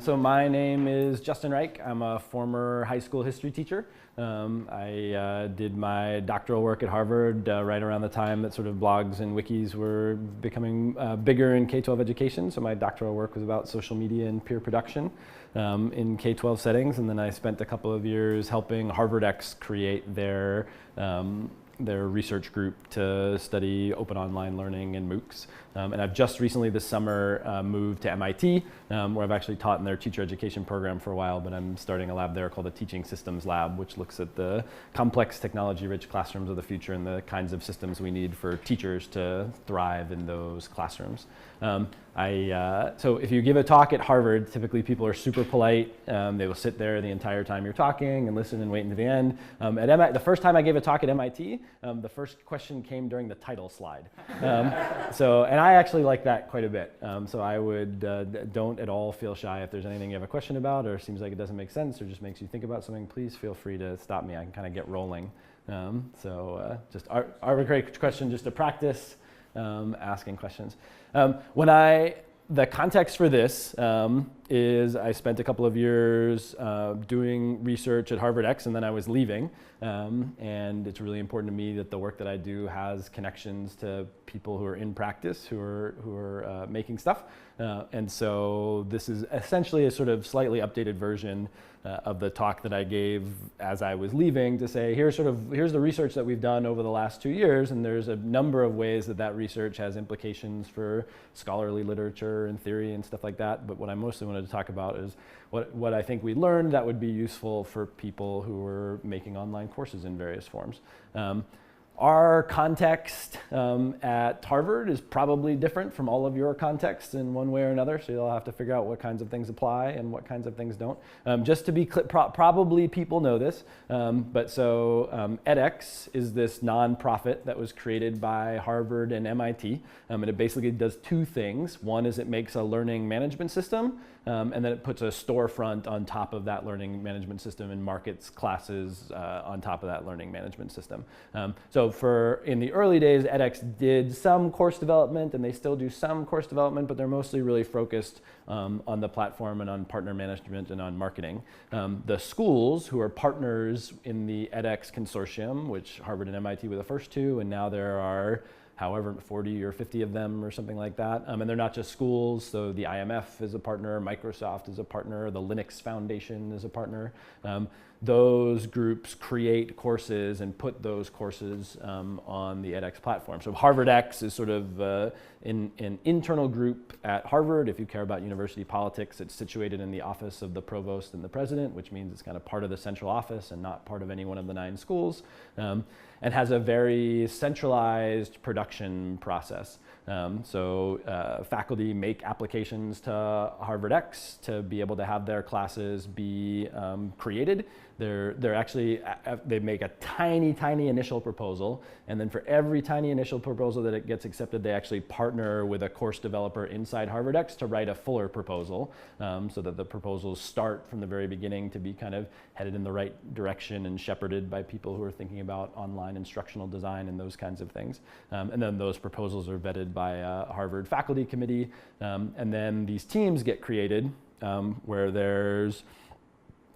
So my name is Justin Reich. I'm a former high school history teacher. I did my doctoral work at Harvard right around the time that sort of blogs and wikis were becoming bigger in K-12 education. So my doctoral work was about social media and peer production in K-12 settings. And then I spent a couple of years helping HarvardX create their research group to study open online learning and MOOCs. And I've just recently this summer moved to MIT, where I've actually taught in their teacher education program for a while, but I'm starting a lab there called the Teaching Systems Lab, which looks at the complex technology-rich classrooms of the future and the kinds of systems we need for teachers to thrive in those classrooms. So if you give a talk at Harvard, typically people are super polite. They will sit there the entire time you're talking and listen and wait until the end. At MIT, the first time I gave a talk at MIT, the first question came during the title slide. And I actually like that quite a bit. So I would, don't at all feel shy if there's anything you have a question about or seems like it doesn't make sense or just makes you think about something, please feel free to stop me. I can kind of get rolling. Just arbitrary question just to practice asking questions. The context for this is I spent a couple of years doing research at HarvardX, and then I was leaving. And it's really important to me that the work that I do has connections to people who are in practice, who are making stuff. And so this is essentially a sort of slightly updated version of the talk that I gave as I was leaving to say, here's the research that we've done over the last 2 years, and there's a number of ways that research has implications for scholarly literature and theory and stuff like that. But what I mostly wanted to talk about is what I think we learned that would be useful for people who are making online courses in various forms. Our context at Harvard is probably different from all of your contexts in one way or another, so you'll have to figure out what kinds of things apply and what kinds of things don't. Just to be clear, probably people know this, but edX is this nonprofit that was created by Harvard and MIT, and it basically does two things. One is it makes a learning management system, and then it puts a storefront on top of that learning management system and markets classes on top of that learning management system. So in the early days, edX did some course development, and they still do some course development, but they're mostly really focused on the platform and on partner management and on marketing. The schools who are partners in the edX consortium, which Harvard and MIT were the first two, and now there are however 40 or 50 of them or something like that. And they're not just schools, so the IMF is a partner, Microsoft is a partner, the Linux Foundation is a partner. Those groups create courses and put those courses on the edX platform. So HarvardX is sort of an internal group at Harvard. If you care about university politics, it's situated in the office of the provost and the president, which means it's kind of part of the central office and not part of any one of the 9 schools, and has a very centralized production process. Faculty make applications to HarvardX to be able to have their classes be created. They make a tiny initial proposal, and then for every tiny initial proposal that it gets accepted, they actually partner with a course developer inside HarvardX to write a fuller proposal, so that the proposals start from the very beginning to be kind of headed in the right direction and shepherded by people who are thinking about online instructional design and those kinds of things. And then those proposals are vetted by a Harvard faculty committee, and then these teams get created where there's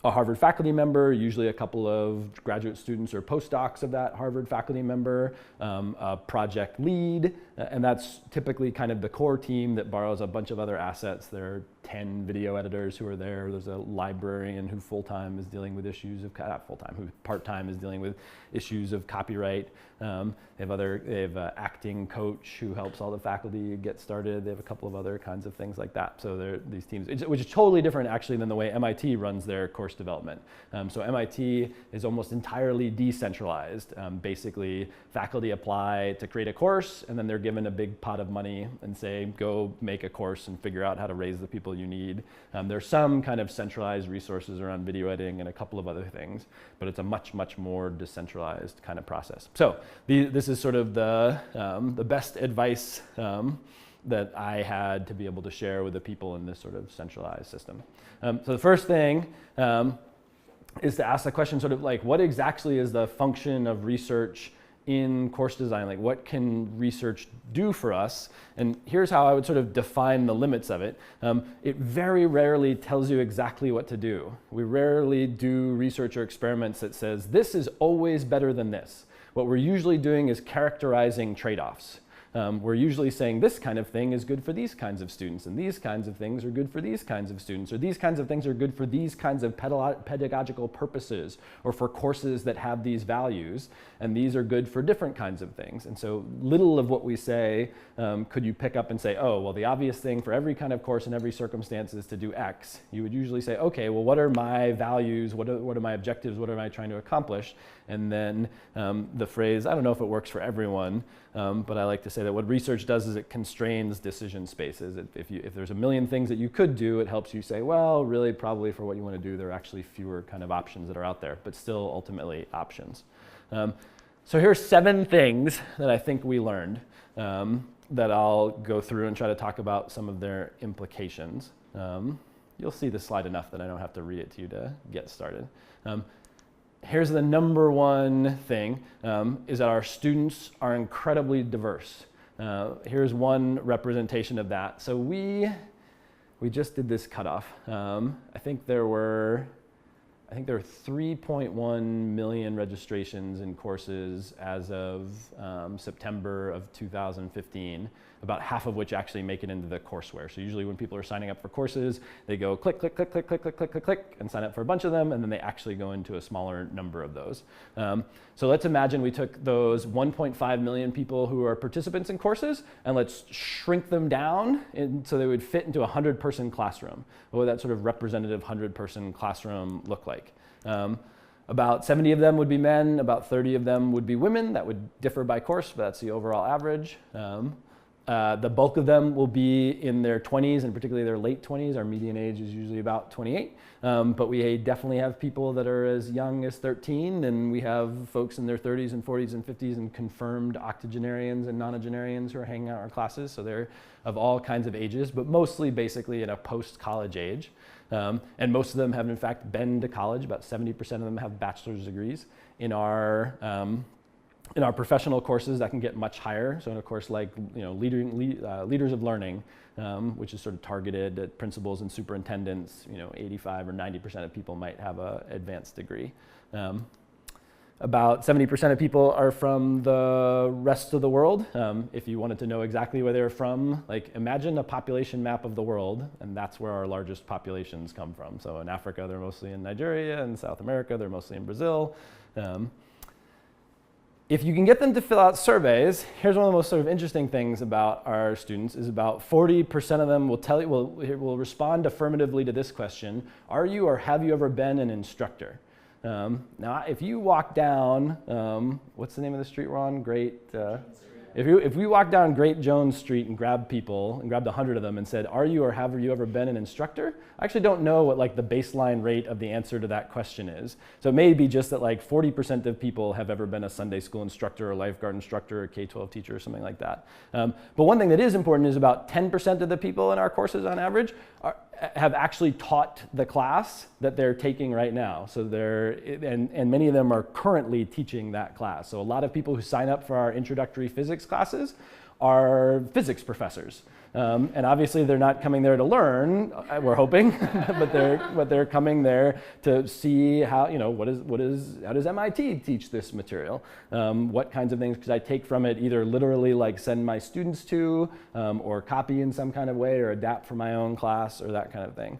a Harvard faculty member, usually a couple of graduate students or postdocs of that Harvard faculty member, a project lead, and that's typically kind of the core team that borrows a bunch of other assets. There are 10 video editors who are there. There's a librarian who full-time is dealing with issues of, not full-time, who part-time is dealing with issues of copyright. They have an acting coach who helps all the faculty get started. They have a couple of other kinds of things like that. So these teams, which is totally different actually than the way MIT runs their course development. So MIT is almost entirely decentralized. Basically, faculty apply to create a course, and then they're given a big pot of money and say, go make a course and figure out how to raise the people you need. There's some kind of centralized resources around video editing and a couple of other things, but it's a much more decentralized kind of process. So this is sort of the best advice that I had to be able to share with the people in this sort of centralized system. So the first thing is to ask the question sort of like, what exactly is the function of research in course design? Like, what can research do for us? And here's how I would sort of define the limits of it. It very rarely tells you exactly what to do. We rarely do research or experiments that says, this is always better than this. What we're usually doing is characterizing trade-offs. We're usually saying this kind of thing is good for these kinds of students, and these kinds of things are good for these kinds of students, or these kinds of things are good for these kinds of pedagogical purposes, or for courses that have these values, and these are good for different kinds of things. And so little of what we say could you pick up and say, oh, well, the obvious thing for every kind of course in every circumstance is to do X. You would usually say, okay, well, what are my values? What are my objectives? What am I trying to accomplish? And then the phrase, I don't know if it works for everyone, but I like to say that what research does is it constrains decision spaces. If there's a million things that you could do, it helps you say, well, really, probably for what you want to do, there are actually fewer kind of options that are out there, but still ultimately options. So here's 7 things that I think we learned that I'll go through and try to talk about some of their implications. You'll see the slide enough that I don't have to read it to you to get started. Here's the number one thing, is that our students are incredibly diverse. Here's one representation of that. So we just did this cutoff. I think there were 3.1 million registrations in courses as of September of 2015, about half of which actually make it into the courseware. So usually when people are signing up for courses, they go click, click, click, click, click, click, click, click, click, and sign up for a bunch of them, and then they actually go into a smaller number of those. So let's imagine we took those 1.5 million people who are participants in courses, and let's shrink them down so they would fit into a 100-person classroom. What would that sort of representative 100-person classroom look like? About 70 of them would be men, about 30 of them would be women. That would differ by course, but that's the overall average. The bulk of them will be in their 20s, and particularly their late 20s. Our median age is usually about 28. But we definitely have people that are as young as 13, and we have folks in their 30s and 40s and 50s and confirmed octogenarians and nonagenarians who are hanging out in our classes. So they're of all kinds of ages, but mostly basically in a post-college age. And most of them have in fact been to college. About 70% of them have bachelor's degrees. In our professional courses, that can get much higher. So in a course like Leaders of Learning, which is sort of targeted at principals and superintendents, 85 or 90% of people might have an advanced degree. About 70% of people are from the rest of the world. If you wanted to know exactly where they're from, like imagine a population map of the world, and that's where our largest populations come from. So in Africa, they're mostly in Nigeria. In South America, they're mostly in Brazil. If you can get them to fill out surveys, here's one of the most sort of interesting things about our students is about 40% of them will respond affirmatively to this question: are you or have you ever been an instructor? Now, if you walk down, what's the name of the street we're on? If we walk down Great Jones Street and grabbed 100 of them and said, are you or have you ever been an instructor? I actually don't know what like the baseline rate of the answer to that question is. So it may be just that like 40% of people have ever been a Sunday school instructor or lifeguard instructor or K-12 teacher or something like that. But one thing that is important is about 10% of the people in our courses on average have actually taught the class that they're taking right now. So and many of them are currently teaching that class. So a lot of people who sign up for our introductory physics classes are physics professors. And obviously they're not coming there to learn, we're hoping, but they're coming there to see how, how does MIT teach this material? What kinds of things could I take from it, either literally like send my students to, or copy in some kind of way, or adapt for my own class, or that kind of thing.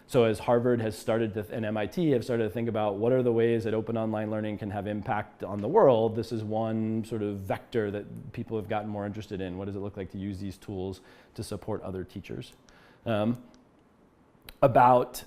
So as Harvard has started to, and MIT have started to think about what are the ways that open online learning can have impact on the world, this is one sort of vector that people have gotten more interested in. What does it look like to use these tools to support other teachers? About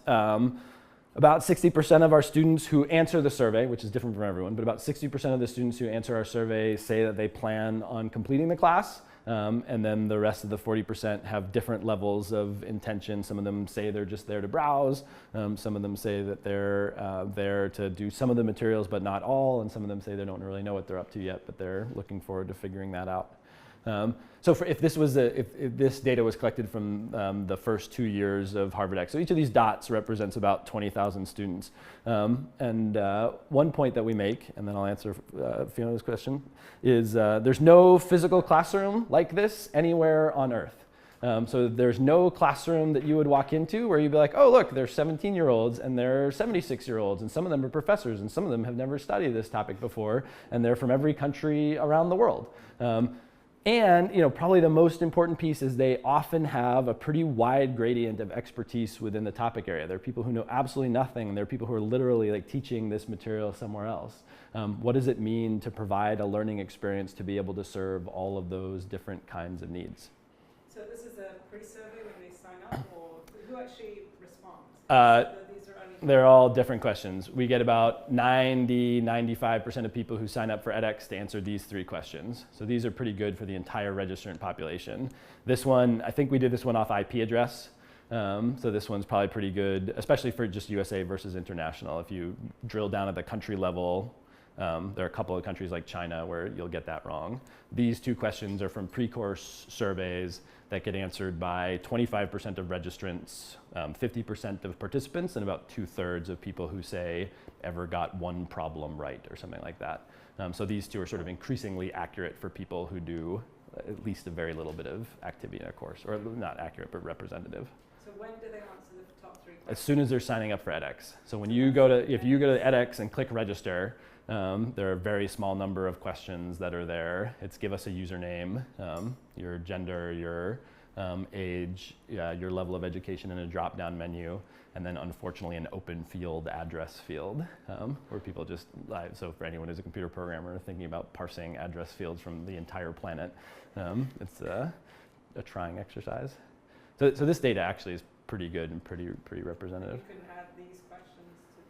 60% of our students who answer the survey, which is different from everyone, but about 60% of the students who answer our survey say that they plan on completing the class. And then the rest of the 40% have different levels of intention. Some of them say they're just there to browse. Some of them say that they're there to do some of the materials, but not all. And some of them say they don't really know what they're up to yet, but they're looking forward to figuring that out. So if this data was collected from the first 2 years of Harvard X, so each of these dots represents about 20,000 students. And one point that we make, and then I'll answer Fiona's question, is there's no physical classroom like this anywhere on Earth. So there's no classroom that you would walk into where you'd be like, oh, look, there's 17-year-olds and there are 76-year-olds, and some of them are professors, and some of them have never studied this topic before, and they're from every country around the world. And probably the most important piece is they often have a pretty wide gradient of expertise within the topic area. There are people who know absolutely nothing, and there are people who are literally like teaching this material somewhere else. What does it mean to provide a learning experience to be able to serve all of those different kinds of needs? So this is a pre-survey when they sign up, or who actually responds? These are only they're all different questions. We get about 95% of people who sign up for edX to answer these 3 questions. So these are pretty good for the entire registrant population. This one, I think we did this one off IP address. So this one's probably pretty good, especially for just USA versus international. If you drill down at the country level, there are a couple of countries like China where you'll get that wrong. These 2 questions are from pre-course surveys that get answered by 25% of registrants, 50% of participants, and about 2/3 of people who say ever got one problem right or something like that. So these 2 are sort of increasingly accurate for people who do at least a very little bit of activity in a course, or not accurate, but representative. So when do they answer the top 3 questions? As soon as they're signing up for edX. So when you go to, if you go to edX and click register, there are a very small number of questions that are there. It's give us a username, your gender, your age, your level of education in a drop-down menu, and then unfortunately an open field address field where people just, so for anyone who's a computer programmer thinking about parsing address fields from the entire planet, it's a trying exercise. So this data actually is pretty good and pretty representative. You can add these questions to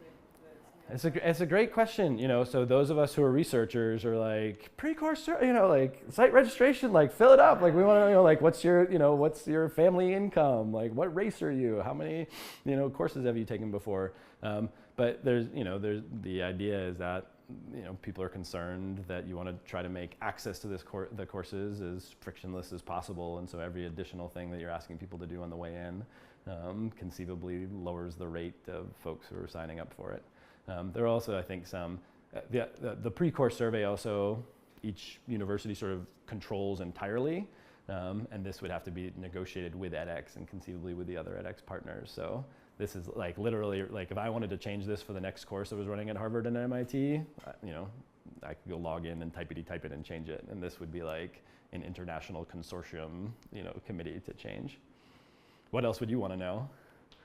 the It's a great question, so those of us who are researchers are like, pre-course, like site registration, like fill it up. Like we want to know, like what's your family income? Like what race are you? How many, courses have you taken before? But there's the idea is that, people are concerned that you want to try to make access to the courses as frictionless as possible. And so every additional thing that you're asking people to do on the way in conceivably lowers the rate of folks who are signing up for it. There are also, I think, some, the pre-course survey also, each university sort of controls entirely, and this would have to be negotiated with edX and conceivably with the other edX partners. So this is like literally, like if I wanted to change this for the next course I was running at Harvard and MIT, I could go log in and type it and change it, and this would be like an international consortium, committee to change. What else would you want to know?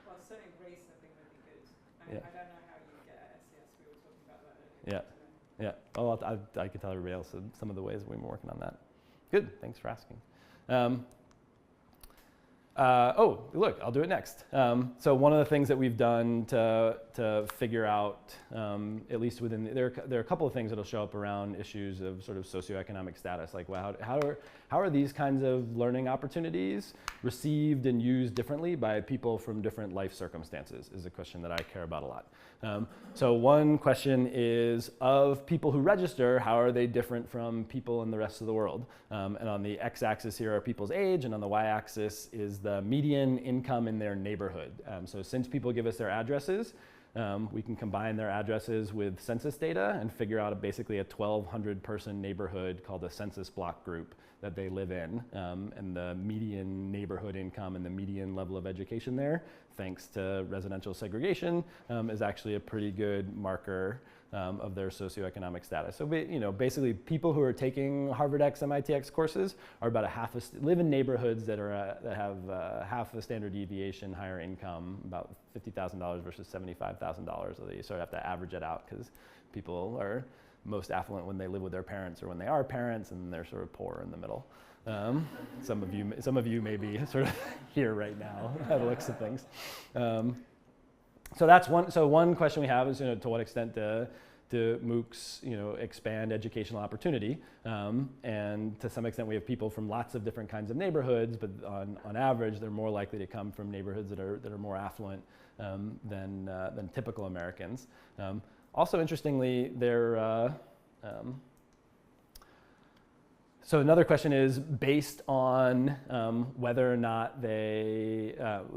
Well, certainly race, I think would be good. Yeah. I don't know how you get at SES. We were talking about that earlier. Yeah. Oh, I can tell everybody else some of the ways we've been working on that. Good, thanks for asking. Look, I'll do it next. So one of the things that we've done to figure out, at least within, there are a couple of things that'll show up around issues of sort of socioeconomic status, like how are these kinds of learning opportunities received and used differently by people from different life circumstances is a question that I care about a lot. So one question is, of people who register, how are they different from people in the rest of the world? And on the x-axis here are people's age, and on the y-axis is the median income in their neighborhood. So since people give us their addresses, we can combine their addresses with census data and figure out basically a 1,200 person neighborhood called a census block group that they live in, and the median neighborhood income and the median level of education there, thanks to residential segregation, is actually a pretty good marker of their socioeconomic status. So basically people who are taking Harvard X, MIT X courses are about live in neighborhoods that have half the standard deviation higher income, about $50,000 versus $75,000. So you sort of have to average it out because people are most affluent when they live with their parents or when they are parents, and they're sort of poor in the middle. Some of you may be sort of here right now by the looks of things. So that's one. So one question we have is, to what extent do MOOCs, expand educational opportunity? And to some extent, we have people from lots of different kinds of neighborhoods, but on average, they're more likely to come from neighborhoods that are more affluent than typical Americans. Also, interestingly, So another question is based on whether or not they,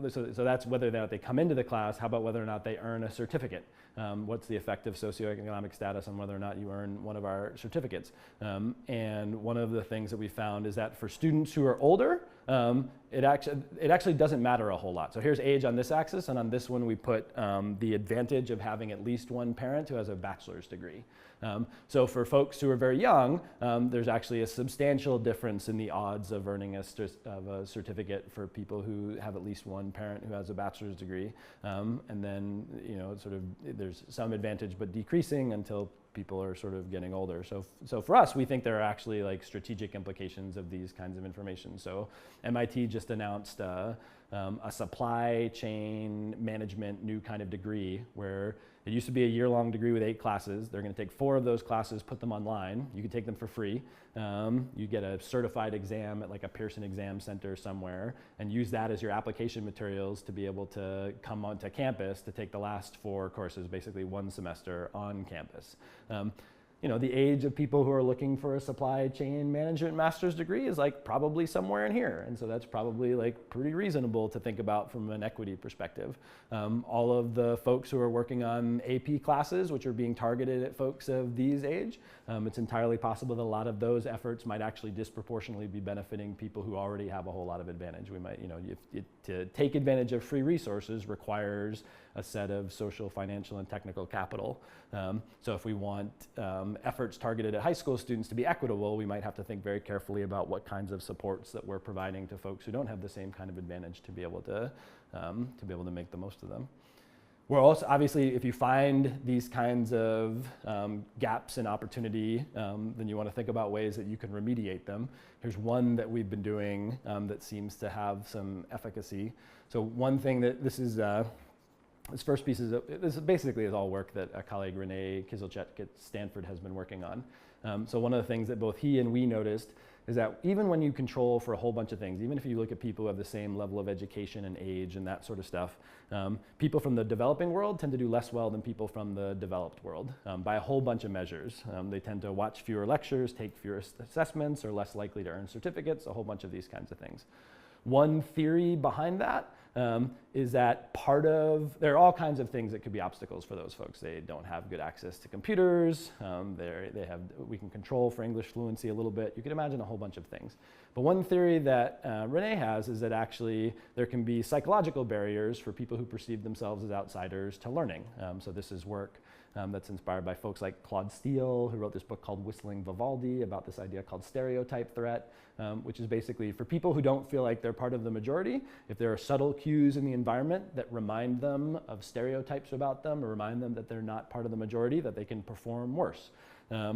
so that's whether or not they come into the class. How about whether or not they earn a certificate? What's the effect of socioeconomic status on whether or not you earn one of our certificates? And one of the things that we found is that for students who are older, it actually doesn't matter a whole lot. So here's age on this axis, and on this one we put the advantage of having at least one parent who has a bachelor's degree. So for folks who are very young, there's actually a substantial difference in the odds of earning a certificate for people who have at least one parent who has a bachelor's degree. And then, sort of there's some advantage but decreasing until people are sort of getting older. So for us, we think there are actually like strategic implications of these kinds of information. So MIT just announced a supply chain management new kind of degree where it used to be a year-long degree with 8 classes. They're going to take 4 of those classes, put them online. You can take them for free. You get a certified exam at like a Pearson exam center somewhere and use that as your application materials to be able to come onto campus to take the last 4 courses, basically 1 semester on campus. The age of people who are looking for a supply chain management master's degree is like probably somewhere in here. And so that's probably like pretty reasonable to think about from an equity perspective. All of the folks who are working on AP classes, which are being targeted at folks of these age, it's entirely possible that a lot of those efforts might actually disproportionately be benefiting people who already have a whole lot of advantage. We might, to take advantage of free resources requires a set of social, financial, and technical capital. So if we want efforts targeted at high school students to be equitable, we might have to think very carefully about what kinds of supports that we're providing to folks who don't have the same kind of advantage to be able to make the most of them. We're also, obviously, if you find these kinds of gaps in opportunity, then you want to think about ways that you can remediate them. Here's one that we've been doing that seems to have some efficacy. So one thing that this first piece this basically is all work that a colleague, Renee Kizelchek at Stanford, has been working on. So one of the things that both he and we noticed is that even when you control for a whole bunch of things, even if you look at people who have the same level of education and age and that sort of stuff, people from the developing world tend to do less well than people from the developed world by a whole bunch of measures. They tend to watch fewer lectures, take fewer assessments, are less likely to earn certificates, a whole bunch of these kinds of things. One theory behind that is that there are all kinds of things that could be obstacles for those folks. They don't have good access to computers. We can control for English fluency a little bit. You can imagine a whole bunch of things. But one theory that Renee has is that actually there can be psychological barriers for people who perceive themselves as outsiders to learning. So this is work that's inspired by folks like Claude Steele, who wrote this book called Whistling Vivaldi about this idea called stereotype threat, which is basically for people who don't feel like they're part of the majority, if there are subtle cues in the environment that remind them of stereotypes about them or remind them that they're not part of the majority, that they can perform worse. But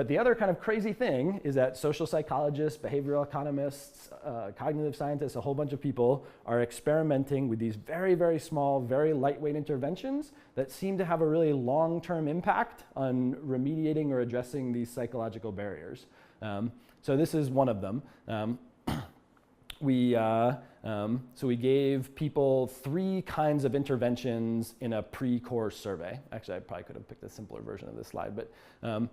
the other kind of crazy thing is that social psychologists, behavioral economists, cognitive scientists, a whole bunch of people are experimenting with these very, very small, very lightweight interventions that seem to have a really long-term impact on remediating or addressing these psychological barriers. So this is one of them. So we gave people 3 kinds of interventions in a pre-course survey. Actually, I probably could have picked a simpler version of this slide, but imagine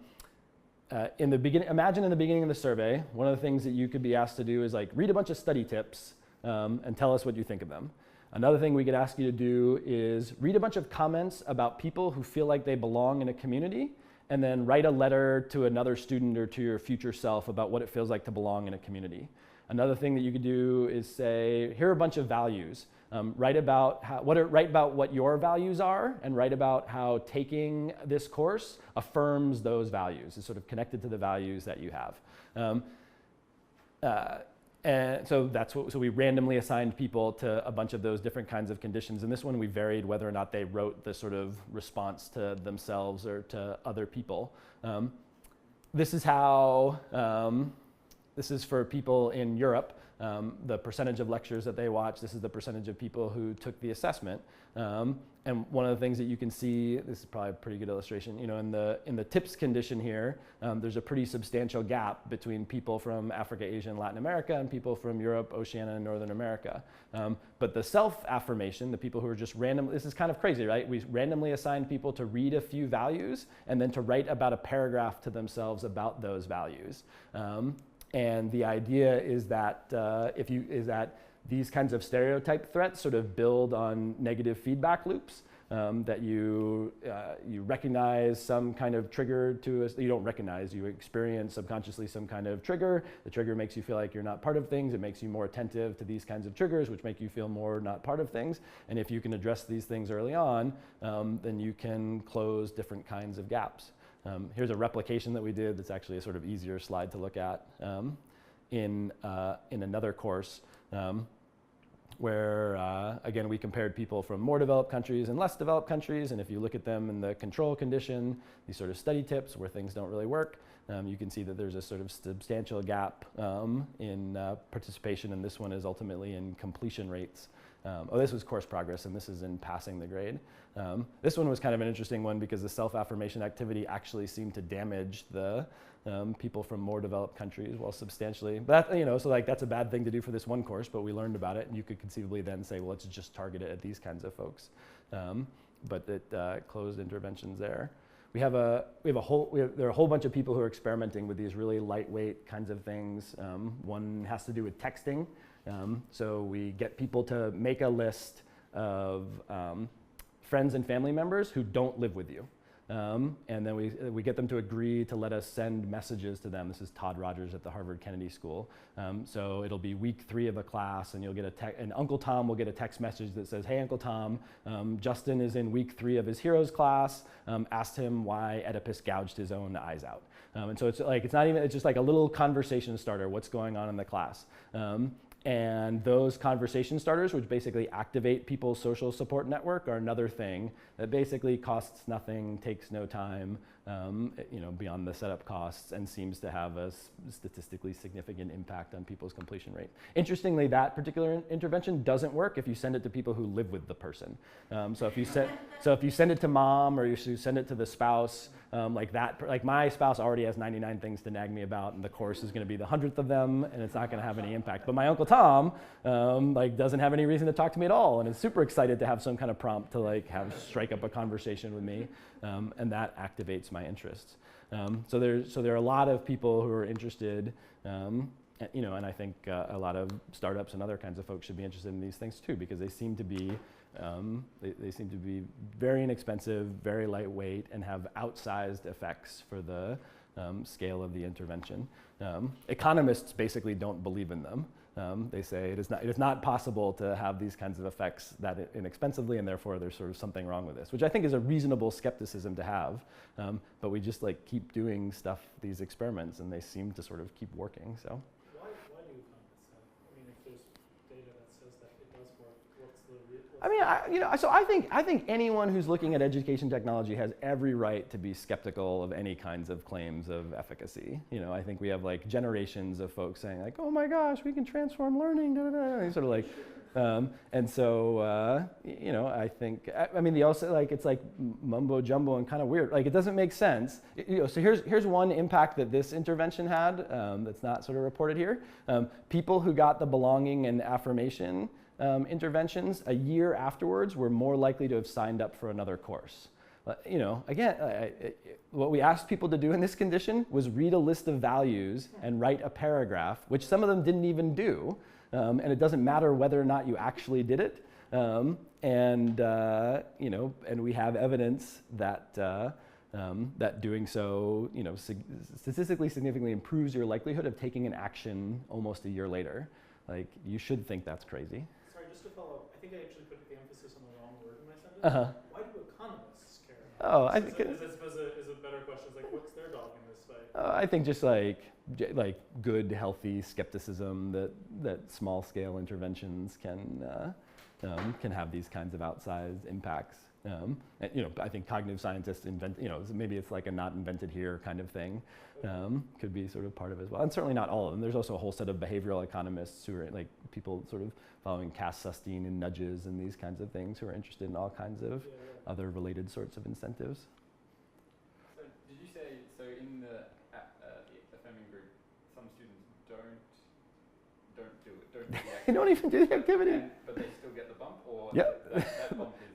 in the beginning of the survey, one of the things that you could be asked to do is like read a bunch of study tips and tell us what you think of them. Another thing we could ask you to do is read a bunch of comments about people who feel like they belong in a community, and then write a letter to another student or to your future self about what it feels like to belong in a community. Another thing that you could do is say, here are a bunch of values. Write about what your values are, and write about how taking this course affirms those values. It's sort of connected to the values that you have. And so so we randomly assigned people to a bunch of those different kinds of conditions. And this one we varied whether or not they wrote the sort of response to themselves or to other people. This is for people in Europe. the percentage of lectures that they watch. This is the percentage of people who took the assessment. And one of the things that you can see, this is probably a pretty good illustration, you know, in the TIPS condition here, there's a pretty substantial gap between people from Africa, Asia, and Latin America and people from Europe, Oceania, and Northern America. But the self-affirmation, the people who are just random, this is kind of crazy, right? We randomly assign people to read a few values and then to write about a paragraph to themselves about those values. And the idea is that these kinds of stereotype threats sort of build on negative feedback loops, that you recognize some kind of trigger you don't recognize, you experience subconsciously some kind of trigger. The trigger makes you feel like you're not part of things. It makes you more attentive to these kinds of triggers, which make you feel more not part of things. And if you can address these things early on, then you can close different kinds of gaps. Here's a replication that we did that's actually a sort of easier slide to look at in another course. Where, again, we compared people from more developed countries and less developed countries, and if you look at them in the control condition, these sort of study tips where things don't really work, you can see that there's a sort of substantial gap in participation, and this one is ultimately in completion rates. This was course progress, and this is in passing the grade. This one was kind of an interesting one because the self-affirmation activity actually seemed to damage the people from more developed countries, well, substantially. But, you know, so like that's a bad thing to do for this one course, but we learned about it, and you could conceivably then say, well, let's just target it at these kinds of folks. But it closed interventions there. There are a whole bunch of people who are experimenting with these really lightweight kinds of things. One has to do with texting. So we get people to make a list of friends and family members who don't live with you. And then we get them to agree to let us send messages to them. This is Todd Rogers at the Harvard Kennedy School. So it'll be week 3 of a class, and you'll get and Uncle Tom will get a text message that says, "Hey, Uncle Tom, Justin is in week 3 of his heroes class. Asked him why Oedipus gouged his own eyes out." And so it's just like a little conversation starter. What's going on in the class? And those conversation starters, which basically activate people's social support network, are another thing that basically costs nothing, takes no time, beyond the setup costs, and seems to have a statistically significant impact on people's completion rate. Interestingly, that particular intervention doesn't work if you send it to people who live with the person. So if you send it to mom, or you send it to the spouse, like my spouse already has 99 things to nag me about, and the course is going to be the 100th of them, and it's not going to have any impact. But my Uncle Tom, doesn't have any reason to talk to me at all, and is super excited to have some kind of prompt to strike up a conversation with me, and that activates my interests. So there are a lot of people who are interested, and I think a lot of startups and other kinds of folks should be interested in these things too, because they seem to be very inexpensive, very lightweight, and have outsized effects for the scale of the intervention. Economists basically don't believe in them. They say it is not possible to have these kinds of effects that inexpensively, and therefore there's sort of something wrong with this, which I think is a reasonable skepticism to have. But we just keep doing these experiments, and they seem to sort of keep working. So. Why do economists have? I mean, if there's data that says that it does work, what's the So I think anyone who's looking at education technology has every right to be skeptical of any kinds of claims of efficacy. I think we have generations of folks saying "Oh my gosh, we can transform learning," sort of and so I think it's mumbo jumbo and kind of weird. It doesn't make sense. So here's one impact that this intervention had that's not sort of reported here. People who got the belonging and affirmation interventions a year afterwards were more likely to have signed up for another course. Again, what we asked people to do in this condition was read a list of values and write a paragraph, which some of them didn't even do, and it doesn't matter whether or not you actually did it. And we have evidence that that doing so, statistically significantly improves your likelihood of taking an action almost a year later. You should think that's crazy. Sorry, just to follow up, I think I actually put the emphasis on the wrong word in my sentence. Why do economists care? I think is a better question. It's what's their dog in this fight? I think just good, healthy skepticism that small-scale interventions can have these kinds of outsized impacts. And, I think cognitive scientists invent, maybe it's like a not invented here kind of thing, could be sort of part of it as well. And certainly not all of them. There's also a whole set of behavioral economists who are like people sort of following Cass-Sunstein and nudges and these kinds of things who are interested in all kinds of other related sorts of incentives. So did you say, so in the affirming group, some students don't do it, don't do the activity? They don't even do the activity. But they still get the bump, or Yep. that bump is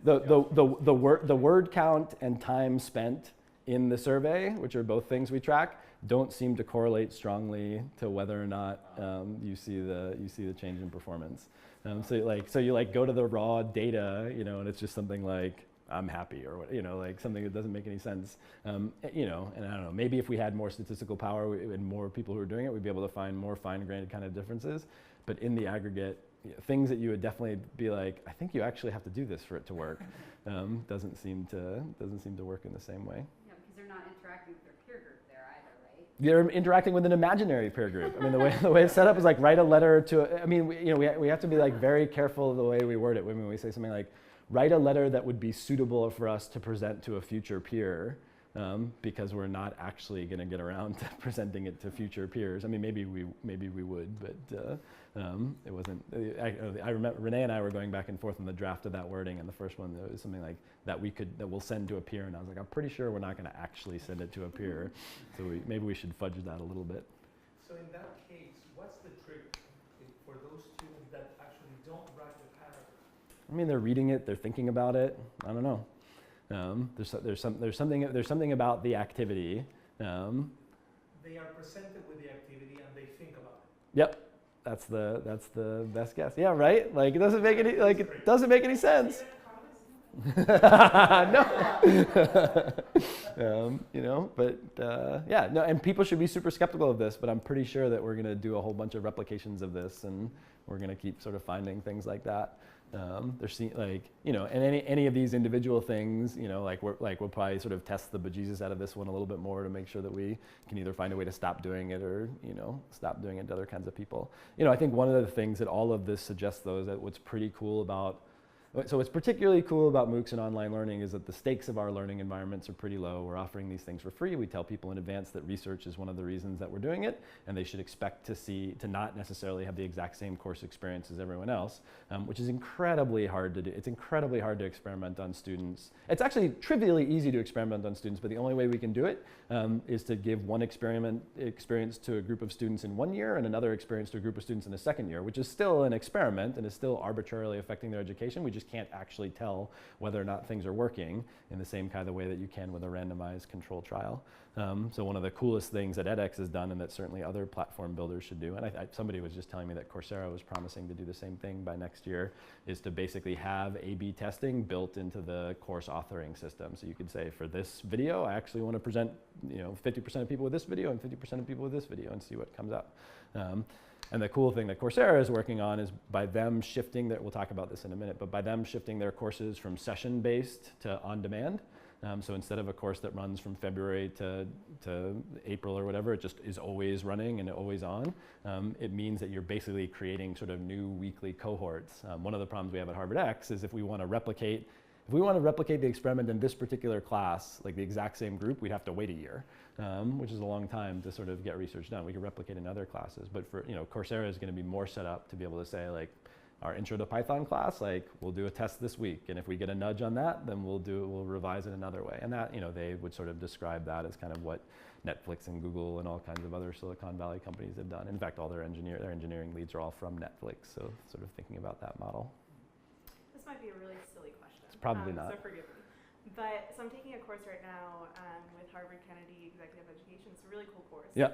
The word count and time spent in the survey, which are both things we track, don't seem to correlate strongly to whether or not you see the change in performance. So you go to the raw data, and it's just something like I'm happy, or like something that doesn't make any sense. And I don't know, maybe if we had more statistical power and more people who are doing it, we'd be able to find more fine-grained kind of differences. But in the aggregate, things that you would definitely be like, I think you actually have to do this for it to work, doesn't seem to work in the same way. Yeah, because they're not interacting with their peer group there either, right? They're interacting with an imaginary peer group. I mean, the way it's set up is like write a letter to. I mean, we have to be like very careful of the way we word it when we say something like, write a letter that would be suitable for us to present to a future peer. Because we're not actually going to get around to presenting it to future peers. I mean, maybe we would, but it wasn't. I remember Renee and I were going back and forth on the draft of that wording, and the first one there was something like that we'll send to a peer, and I was like, I'm pretty sure we're not going to actually send it to a peer, so maybe we should fudge that a little bit. So in that case, what's the trick for those students that actually don't write the paragraph? I mean, they're reading it, they're thinking about it. I don't know. There's something about the activity. They are presented with the activity and they think about it. Yep, that's the best guess. Yeah, right. Like it doesn't make any sense. No. No. And people should be super skeptical of this, but I'm pretty sure that we're going to do a whole bunch of replications of this, and we're going to keep sort of finding things like that. And any of these individual things, we'll probably sort of test the bejesus out of this one a little bit more to make sure that we can either find a way to stop doing it or, stop doing it to other kinds of people. I think one of the things that all of this suggests, though, is that what's particularly cool about MOOCs and online learning is that the stakes of our learning environments are pretty low. We're offering these things for free. We tell people in advance that research is one of the reasons that we're doing it, and they should expect to not necessarily have the exact same course experience as everyone else, which is incredibly hard to do. It's incredibly hard to experiment on students. It's actually trivially easy to experiment on students, but the only way we can do it is to give one experience to a group of students in 1 year and another experience to a group of students in the second year, which is still an experiment and is still arbitrarily affecting their education. We just can't actually tell whether or not things are working in the same kind of way that you can with a randomized control trial. So one of the coolest things that edX has done, and that certainly other platform builders should do, and somebody was just telling me that Coursera was promising to do the same thing by next year, is to basically have A/B testing built into the course authoring system. So you could say, for this video, I actually want to present 50% of people with this video and 50% of people with this video and see what comes up. And the cool thing that Coursera is working on is by them shifting we'll talk about this in a minute, but by them shifting their courses from session-based to on-demand. So instead of a course that runs from February to April or whatever, it just is always running and always on. It means that you're basically creating sort of new weekly cohorts. One of the problems we have at Harvard X is if we want to replicate the experiment in this particular class, like the exact same group, we'd have to wait a year, which is a long time to sort of get research done. We could replicate in other classes, but for Coursera is going to be more set up to be able to say, like, our intro to Python class, like, we'll do a test this week, and if we get a nudge on that, then we'll revise it another way. And that, they would sort of describe that as kind of what Netflix and Google and all kinds of other Silicon Valley companies have done. In fact, all their engineering leads are all from Netflix, so sort of thinking about that model. This might be a really silly question. It's probably not. So forgive me. But so I'm taking a course right now with Harvard Kennedy Executive Education. It's a really cool course. Yeah.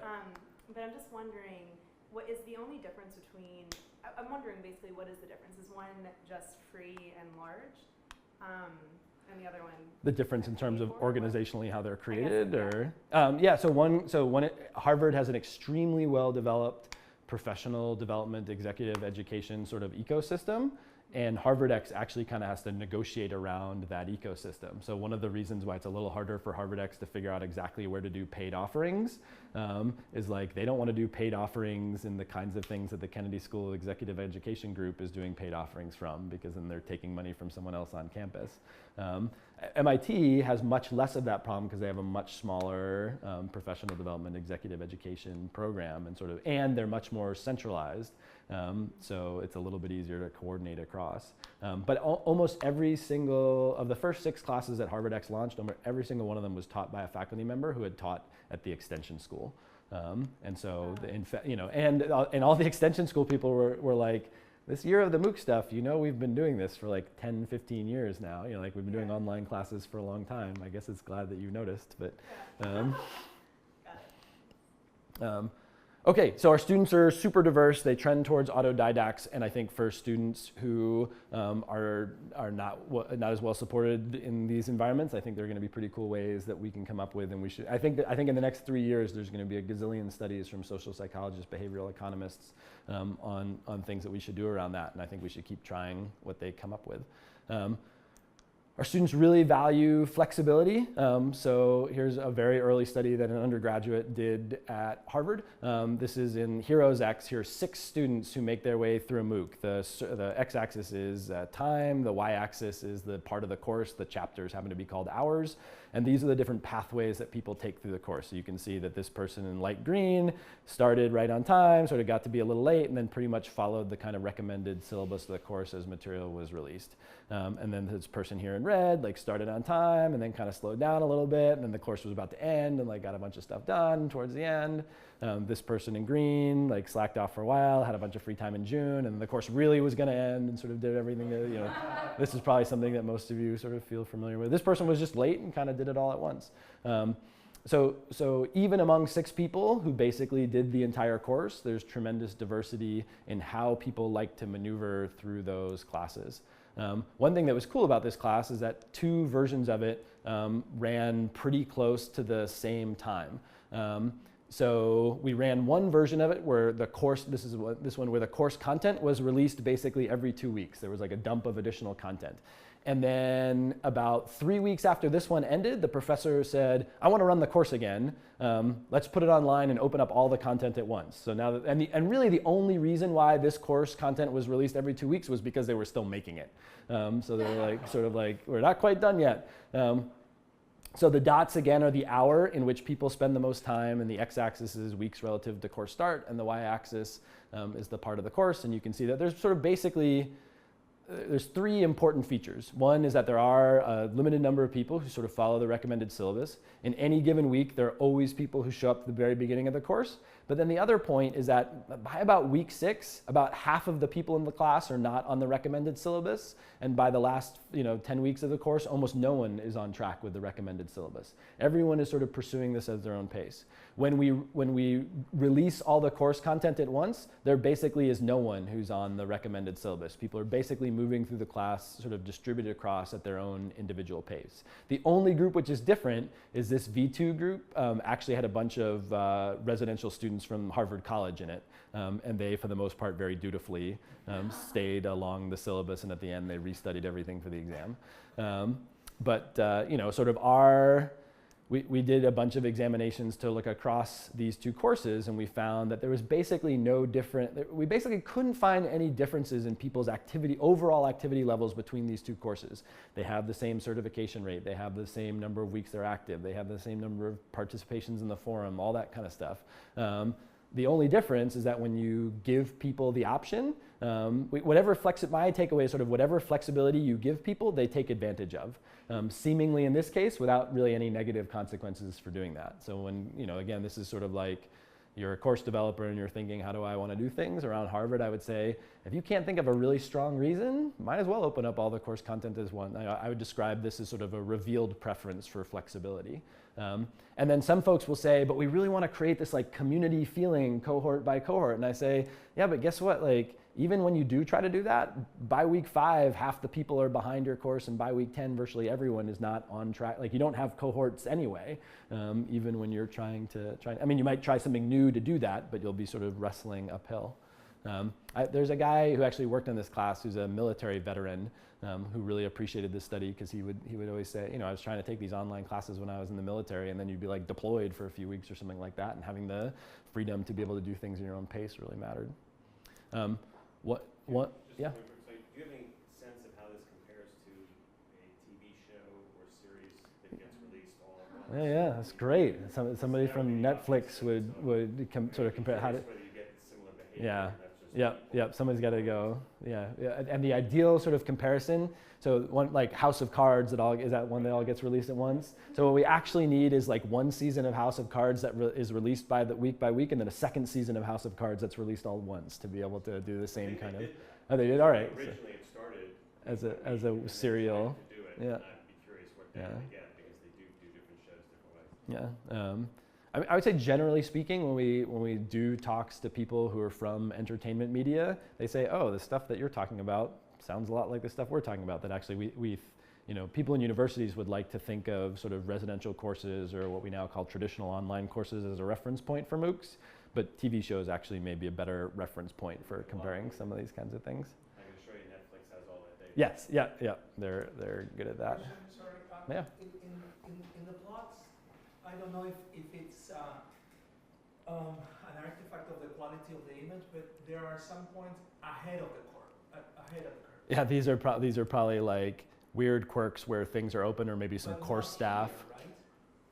But I'm just wondering, what is the only difference between? I'm wondering basically, what is the difference? Is one just free and large, and the other one? The difference in terms of organizationally how they're created, or Harvard has an extremely well developed professional development, executive education sort of ecosystem. And HarvardX actually kind of has to negotiate around that ecosystem. So one of the reasons why it's a little harder for HarvardX to figure out exactly where to do paid offerings is like they don't want to do paid offerings in the kinds of things that the Kennedy School Executive Education Group is doing paid offerings from, because then they're taking money from someone else on campus. MIT has much less of that problem because they have a much smaller professional development executive education program, and they're much more centralized. So it's a little bit easier to coordinate across. But almost every single of the first 6 classes that HarvardX launched, every single one of them was taught by a faculty member who had taught at the extension school. And so, and all the extension school people were like, this year of the MOOC stuff, we've been doing this for like 10, 15 years now. Like we've been doing online classes for a long time. I guess it's glad that you noticed, but. Got it. Okay, so our students are super diverse. They trend towards autodidacts, and I think for students who are not as well supported in these environments, I think there are going to be pretty cool ways that we can come up with, and we should. I think in the next 3 years, there's going to be a gazillion studies from social psychologists, behavioral economists on things that we should do around that, and I think we should keep trying what they come up with. Our students really value flexibility. So here's a very early study that an undergraduate did at Harvard. This is in Heroes X. Here are 6 students who make their way through a MOOC. The x-axis is time, the y-axis is the part of the course. The chapters happen to be called hours. And these are the different pathways that people take through the course. So you can see that this person in light green started right on time, sort of got to be a little late, and then pretty much followed the kind of recommended syllabus of the course as material was released. And then this person here in red, like started on time and then kind of slowed down a little bit, and then the course was about to end and like got a bunch of stuff done towards the end. This person in green like slacked off for a while, had a bunch of free time in June, and the course really was going to end and sort of did everything that, this is probably something that most of you sort of feel familiar with. This person was just late and kind of did it all at once. So even among 6 people who basically did the entire course, there's tremendous diversity in how people like to maneuver through those classes. One thing that was cool about this class is that 2 versions of it ran pretty close to the same time. So we ran one version of it where the course, this one where the course content was released basically every 2 weeks. There was like a dump of additional content. And then about 3 weeks after this one ended, the professor said, I want to run the course again. Let's put it online and open up all the content at once. So now, and really the only reason why this course content was released every 2 weeks was because they were still making it. So they were like, we're not quite done yet. So the dots again are the hour in which people spend the most time, and the x-axis is weeks relative to course start, and the y-axis is the part of the course. And you can see that there's sort of basically, there's 3 important features. One is that there are a limited number of people who sort of follow the recommended syllabus. In any given week, there are always people who show up at the very beginning of the course. But then the other point is that by about week 6, about half of the people in the class are not on the recommended syllabus. And by the last 10 weeks of the course, almost no one is on track with the recommended syllabus. Everyone is sort of pursuing this at their own pace. When we release all the course content at once, there basically is no one who's on the recommended syllabus. People are basically moving through the class sort of distributed across at their own individual pace. The only group which is different is this V2 group. Actually had a bunch of residential students from Harvard College in it, and they, for the most part, very dutifully stayed along the syllabus, and at the end they restudied everything for the exam. We did a bunch of examinations to look across these 2 courses, and we found that there was basically we basically couldn't find any differences in people's overall activity levels between these 2 courses. They have the same certification rate, they have the same number of weeks they're active, they have the same number of participations in the forum, all that kind of stuff. The only difference is that when you give people the option, my takeaway is sort of whatever flexibility you give people, they take advantage of. Seemingly in this case, without really any negative consequences for doing that. So when, again, this is sort of like you're a course developer and you're thinking, how do I want to do things around Harvard? I would say, if you can't think of a really strong reason, might as well open up all the course content as one. I would describe this as sort of a revealed preference for flexibility. And then some folks will say, but we really want to create this like community feeling cohort by cohort. And I say, yeah, but guess what? Like, even when you do try to do that, by week 5, half the people are behind your course, and by week 10, virtually everyone is not on track. Like, you don't have cohorts anyway, even when you're you might try something new to do that, but you'll be sort of wrestling uphill. There's a guy who actually worked in this class who's a military veteran who really appreciated this study because he would always say, I was trying to take these online classes when I was in the military, and then you'd be like deployed for a few weeks or something like that, and having the freedom to be able to do things in your own pace really mattered. Yeah. So do you have any sense of how this compares to a TV show or series that gets released all at once? Yeah, that's great. Somebody from Netflix would sort of compare how to. Whether you get similar behavior. Yeah. Yep. Somebody's got to go. Yeah. And the ideal sort of comparison. So one like House of Cards, is that one that all gets released at once? So what we actually need is like one season of House of Cards that is released by week by week, and then a second season of House of Cards that's released all at once to be able to do the same kind of. Oh, they did. All right. Originally, it started as a serial. To do it, Yeah. and I'd be curious what they get because they do different shows different ways. Yeah. I would say generally speaking, when we do talks to people who are from entertainment media, they say, "Oh, the stuff that you're talking about sounds a lot like the stuff we're talking about." That actually we people in universities would like to think of sort of residential courses or what we now call traditional online courses as a reference point for MOOCs, but TV shows actually may be a better reference point for comparing some of these kinds of things. I'm going to show you Netflix has all that data. Yes. Yeah. They're good at that. Sorry, Yeah. in the plots, I don't know if it's an artifact of the quality of the image, but there are some points ahead of the curve. Yeah, these are probably like weird quirks where things are open, or maybe some But course not staff. here, right?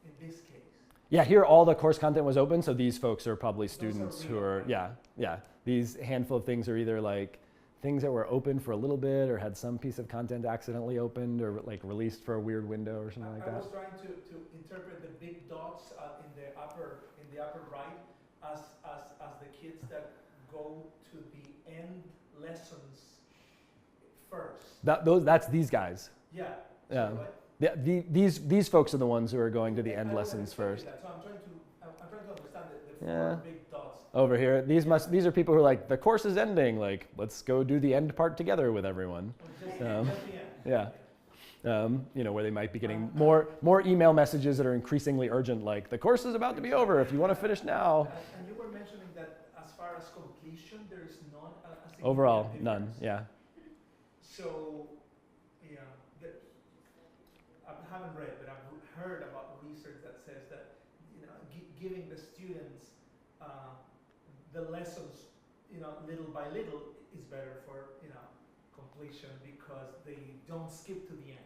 In this case. Yeah, here all the course content was open, so these folks are probably students Those are who real, are right? yeah. These handful of things are either like things that were open for a little bit, or had some piece of content accidentally opened, or like released for a weird window or something like I that. was trying to interpret the big dots in the upper right as the kids that go to the end lessons first. That's these guys. Yeah. Yeah. So what? Yeah, these folks are the ones who are going to the end I would lessons expect first. that. So I'm trying to understand the Yeah. four big dots. Over here, these are people who are like, the course is ending, like let's go do the end part together with everyone. Just Um, at the end. Yeah. Where they might be getting more email messages that are increasingly urgent, like the course is about to be over if you want to finish now. And you were mentioning that as far as completion, there is none. A significant Overall, difference. none. Yeah. So, yeah, I haven't read, but I've heard about research that says that giving the students the lessons, little by little, is better for completion because they don't skip to the end.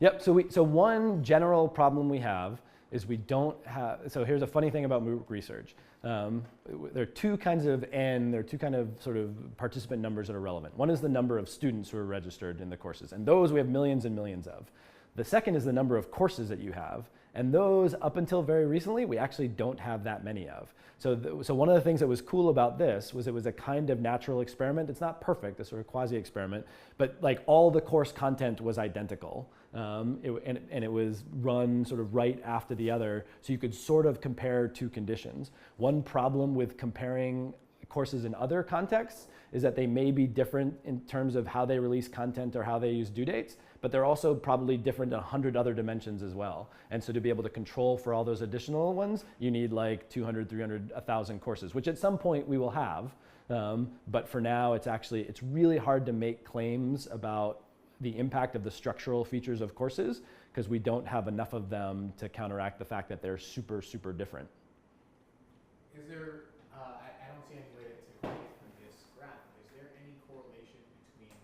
Yep. So one general problem we have is we don't have. So here's a funny thing about MOOC research. There are two kinds of there are two kind of sort of participant numbers that are relevant. One is the number of students who are registered in the courses, and those we have millions and millions of. The second is the number of courses that you have, and those up until very recently we actually don't have that many of. So one of the things that was cool about this was it was a kind of natural experiment. It's not perfect, a sort of quasi-experiment, but like all the course content was identical. And it was run sort of right after the other, so you could sort of compare two conditions. One problem with comparing courses in other contexts is that they may be different in terms of how they release content or how they use due dates, but they're also probably different in 100 other dimensions as well. And so to be able to control for all those additional ones, you need like 200, 300, 1,000 courses, which at some point we will have. But for now, it's really hard to make claims about the impact of the structural features of courses because we don't have enough of them to counteract the fact that they're super, super different. Is there, I don't see any way to create from this graph, is there any correlation between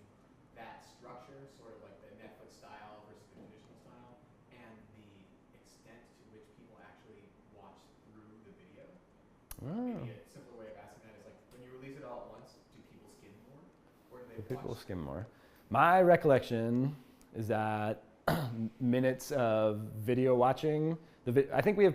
that structure, sort of like the Netflix style versus the traditional style, and the extent to which people actually watch through the video? Maybe a simpler way of asking that is like, when you release it all at once, do people skim more? Or do they People watch? skim more. My recollection is that minutes of video watching, I think we have,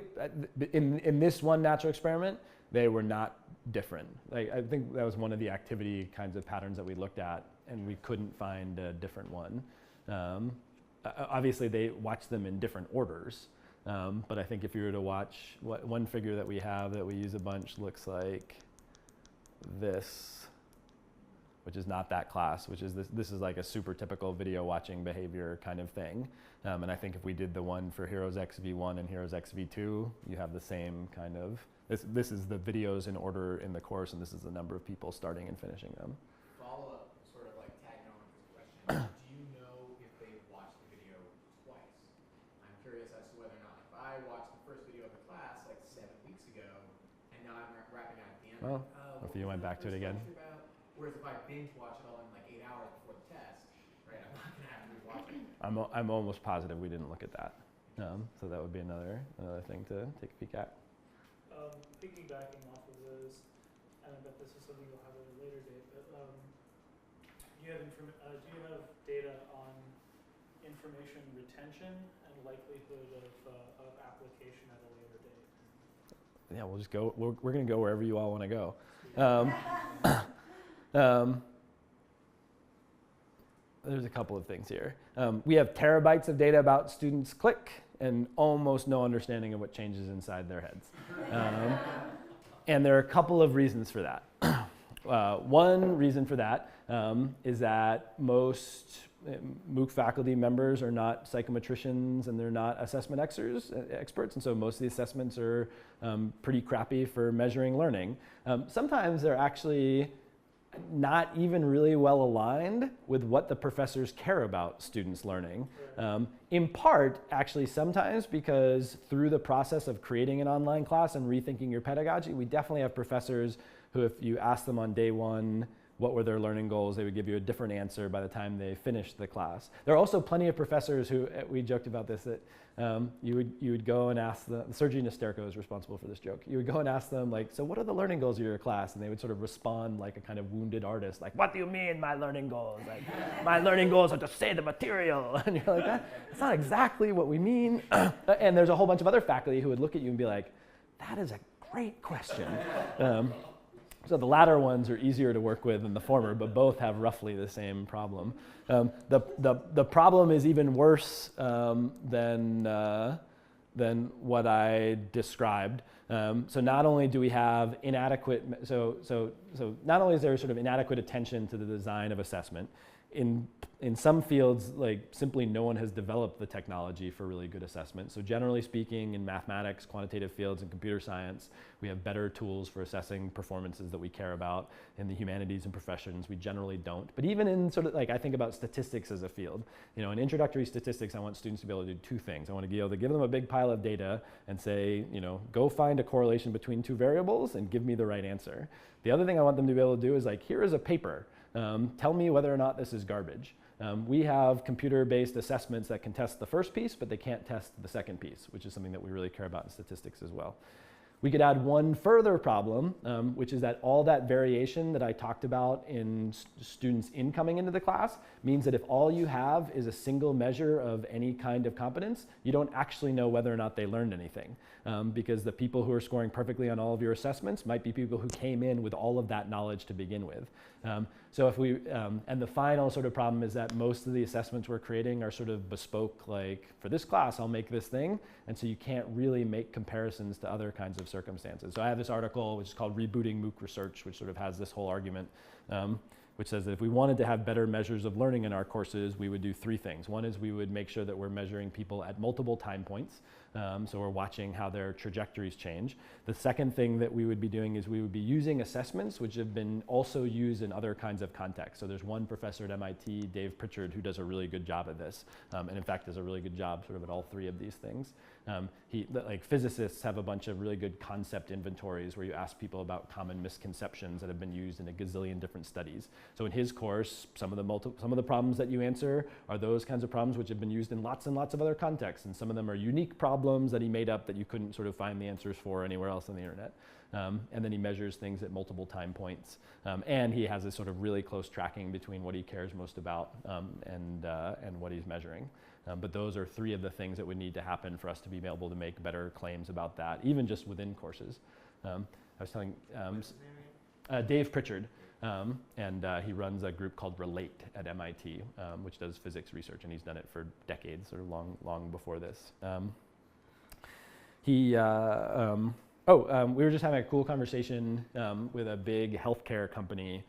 in this one natural experiment, they were not different. Like, I think that was one of the activity kinds of patterns that we looked at, and we couldn't find a different one. Obviously, they watched them in different orders, but I think if you were to watch, one figure that we have that we use a bunch looks like this, which is not that class, which is this is like a super typical video watching behavior kind of thing. And I think if we did the one for Heroes X V1 and Heroes X V2, you have the same kind of this is the videos in order in the course, and this is the number of people starting and finishing them. Follow up, sort of like tagging on with this question. Do you know if they watched the video twice? I'm curious as to whether or not if I watched the first video of the class like 7 weeks ago, and now I'm wrapping out at the end. Well, What if you went was back to the it again. first lecture about? Whereas if I binge watch it all in like 8 hours before the test, right, I'm not gonna have to rewatch it. I'm almost positive we didn't look at that. So that would be another thing to take a peek at. Piggybacking off of those, and I bet this is something you'll have at a later date, but do you have data on information retention and likelihood of application at a later date? Yeah, we'll just go. We're going to go wherever you all want to go. There's a couple of things here. We have terabytes of data about students' click and almost no understanding of what changes inside their heads. And there are a couple of reasons for that. One reason for that is that most MOOC faculty members are not psychometricians and they're not assessment experts, and so most of the assessments are pretty crappy for measuring learning. Sometimes they're actually not even really well aligned with what the professors care about students learning. In part, actually sometimes because through the process of creating an online class and rethinking your pedagogy, we definitely have professors who, if you ask them on day one what were their learning goals, they would give you a different answer by the time they finished the class. There are also plenty of professors who, we joked about this, that you would go and ask them, Sergi Nesterko is responsible for this joke. You would go and ask them, like, so what are the learning goals of your class? And they would sort of respond like a kind of wounded artist, like, what do you mean my learning goals? Like, my learning goals are to say the material. And you're like, that's not exactly what we mean. And there's a whole bunch of other faculty who would look at you and be like, that is a great question. So the latter ones are easier to work with than the former, but both have roughly the same problem. The problem is even worse than what I described. So not only do we have inadequate, so not only is there sort of inadequate attention to the design of assessment, in some fields, like simply no one has developed the technology for really good assessment. So generally speaking, in mathematics, quantitative fields, and computer science, we have better tools for assessing performances that we care about. In the humanities and professions, we generally don't. But even in sort of like, I think about statistics as a field. You know, in introductory statistics, I want students to be able to do two things. I want to be able to give them a big pile of data and say, you know, go find a correlation between two variables and give me the right answer. The other thing I want them to be able to do is like, here is a paper. Tell me whether or not this is garbage. We have computer-based assessments that can test the first piece, but they can't test the second piece, which is something that we really care about in statistics as well. We could add one further problem, which is that all that variation that I talked about in students incoming into the class means that if all you have is a single measure of any kind of competence, you don't actually know whether or not they learned anything. Because the people who are scoring perfectly on all of your assessments might be people who came in with all of that knowledge to begin with. So if we, and the final sort of problem is that most of the assessments we're creating are sort of bespoke, like for this class, I'll make this thing. And so you can't really make comparisons to other kinds of circumstances. So I have this article, which is called Rebooting MOOC Research, which sort of has this whole argument, which says that if we wanted to have better measures of learning in our courses, we would do three things. One is we would make sure that we're measuring people at multiple time points. So we're watching how their trajectories change. The second thing that we would be doing is we would be using assessments which have been also used in other kinds of contexts. So there's one professor at MIT, Dave Pritchard, who does a really good job at this. And in fact, does a really good job sort of at all three of these things. Like physicists have a bunch of really good concept inventories where you ask people about common misconceptions that have been used in a gazillion different studies. So in his course, some of the problems that you answer are those kinds of problems which have been used in lots and lots of other contexts. And some of them are unique problems that he made up that you couldn't sort of find the answers for anywhere else on the internet. And then he measures things at multiple time points. And he has this sort of really close tracking between what he cares most about and what he's measuring. But those are three of the things that would need to happen for us to be able to make better claims about that, even just within courses. I was telling Dave Pritchard, and he runs a group called Relate at MIT, which does physics research, and he's done it for decades, sort of long before this. We were just having a cool conversation with a big healthcare company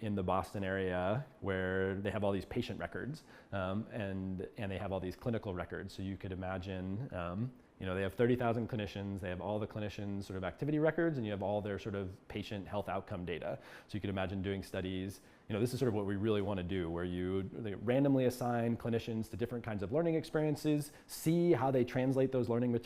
in the Boston area where they have all these patient records and they have all these clinical records. So you could imagine You know, they have 30,000 clinicians, they have all the clinicians' sort of activity records, and you have all their sort of patient health outcome data. So you could imagine doing studies, you know, this is sort of what we really want to do, where they randomly assign clinicians to different kinds of learning experiences, see how they translate those learning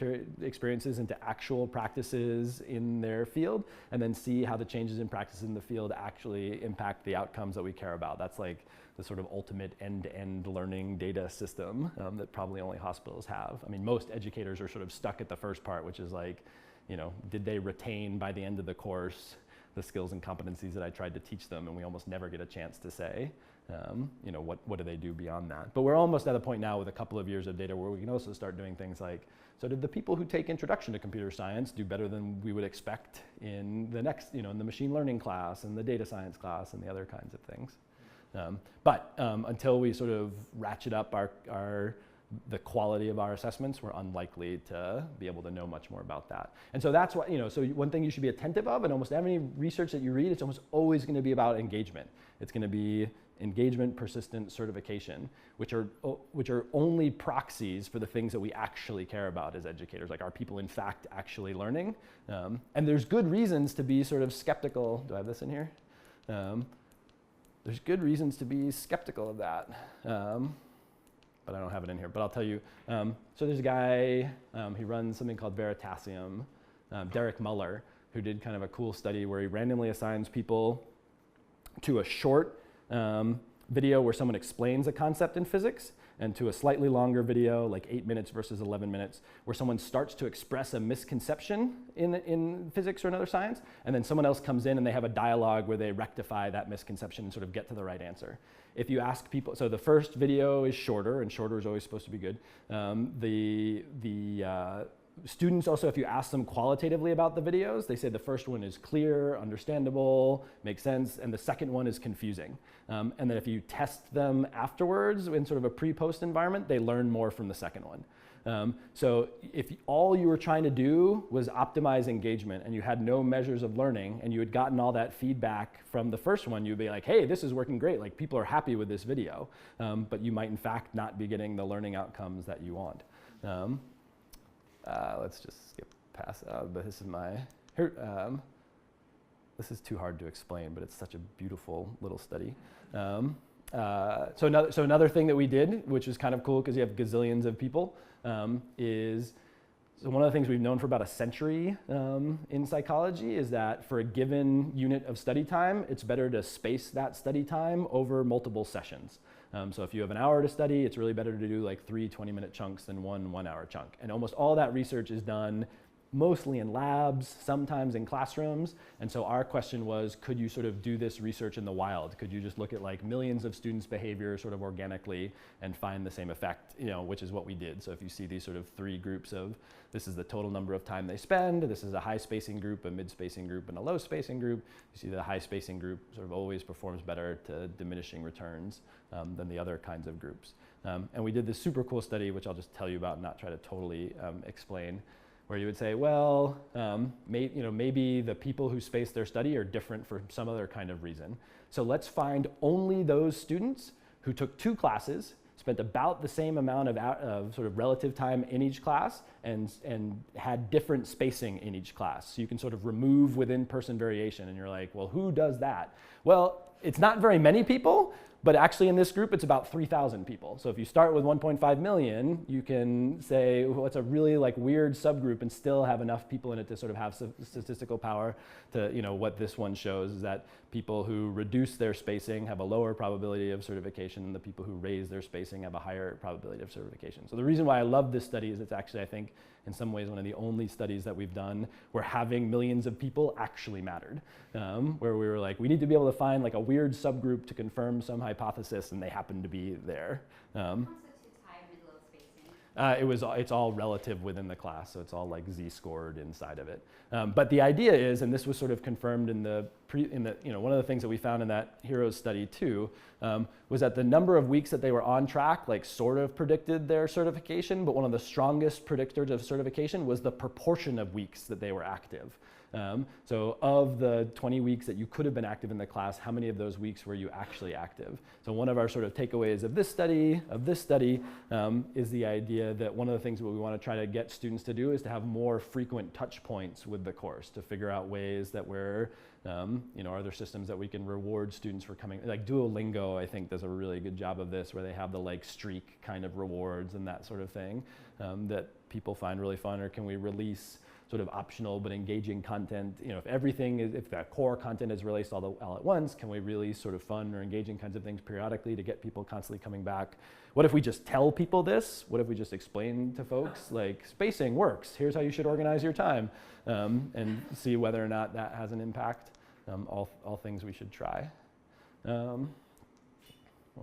experiences into actual practices in their field, and then see how the changes in practices in the field actually impact the outcomes that we care about. That's like the sort of ultimate end-to-end learning data system that probably only hospitals have. I mean, most educators are sort of stuck at the first part, which is like, you know, did they retain by the end of the course the skills and competencies that I tried to teach them? And we almost never get a chance to say, you know, what do they do beyond that? But we're almost at a point now with a couple of years of data where we can also start doing things like, so did the people who take Introduction to Computer Science do better than we would expect in the next, you know, in the machine learning class and the data science class and the other kinds of things? But until we sort of ratchet up the quality of our assessments, we're unlikely to be able to know much more about that. And so that's what, you know, so one thing you should be attentive of, and almost any research that you read, it's almost always going to be about engagement. It's going to be engagement, persistent, certification, which are only proxies for the things that we actually care about as educators. Like, are people in fact actually learning? And there's good reasons to be sort of skeptical. Do I have this in here? There's good reasons to be skeptical of that. But I don't have it in here, but I'll tell you. So there's a guy, he runs something called Veritasium, Derek Muller, who did kind of a cool study where he randomly assigns people to a short video where someone explains a concept in physics, and to a slightly longer video, like 8 minutes versus 11 minutes, where someone starts to express a misconception in physics or another science, and then someone else comes in and they have a dialogue where they rectify that misconception and sort of get to the right answer. If you ask people, so the first video is shorter, and shorter is always supposed to be good. Students also, if you ask them qualitatively about the videos, they say the first one is clear, understandable, makes sense, and the second one is confusing. And then if you test them afterwards in sort of a pre-post environment, they learn more from the second one. So if all you were trying to do was optimize engagement and you had no measures of learning and you had gotten all that feedback from the first one, you'd be like, hey, this is working great, like people are happy with this video, but you might in fact not be getting the learning outcomes that you want. Let's just skip past, but this is my, here, this is too hard to explain, but it's such a beautiful little study. So another thing that we did, which is kind of cool because you have gazillions of people, is, so one of the things we've known for about a century in psychology is that for a given unit of study time, it's better to space that study time over multiple sessions. So if you have an hour to study, it's really better to do like 3 20-minute chunks than one 1-hour chunk. And almost all that research is done mostly in labs, sometimes in classrooms. And so our question was, could you sort of do this research in the wild? Could you just look at like millions of students' behavior sort of organically and find the same effect, you know, which is what we did. So if you see these sort of 3 groups of, this is the total number of time they spend, this is a high spacing group, a mid spacing group, and a low spacing group. You see the high spacing group sort of always performs better to diminishing returns than the other kinds of groups. And we did this super cool study, which I'll just tell you about and not try to totally explain, where you would say, well, maybe the people who space their study are different for some other kind of reason. So let's find only those students who took 2 classes, spent about the same amount of sort of relative time in each class, and had different spacing in each class. So you can sort of remove within-person variation, and you're like, well, who does that? Well, it's not very many people, but actually in this group, it's about 3,000 people. So if you start with 1.5 million, you can say, well, it's a really like weird subgroup and still have enough people in it to sort of have statistical power to, you know, what this one shows is that people who reduce their spacing have a lower probability of certification, and the people who raise their spacing have a higher probability of certification. So the reason why I love this study is it's actually, I think, in some ways, one of the only studies that we've done where having millions of people actually mattered, where we were like, we need to be able to find like a weird subgroup to confirm some hypothesis, and they happen to be there. It's all relative within the class, so it's all like z-scored inside of it. But the idea is, and this was sort of confirmed in one of the things that we found in that HEROES study too, was that the number of weeks that they were on track like sort of predicted their certification, but one of the strongest predictors of certification was the proportion of weeks that they were active. So of the 20 weeks that you could have been active in the class, how many of those weeks were you actually active? So one of our sort of takeaways of this study, is the idea that one of the things that we want to try to get students to do is to have more frequent touch points with the course, to figure out ways that we're, are there systems that we can reward students for coming, like Duolingo, I think does a really good job of this, where they have the like streak kind of rewards and that sort of thing that people find really fun. Or can we release sort of optional but engaging content? If if the core content is released all at once, can we release sort of fun or engaging kinds of things periodically to get people constantly coming back? What if we just tell people this? What if we just explain to folks, like, spacing works, here's how you should organize your time, and see whether or not that has an impact? All things we should try. What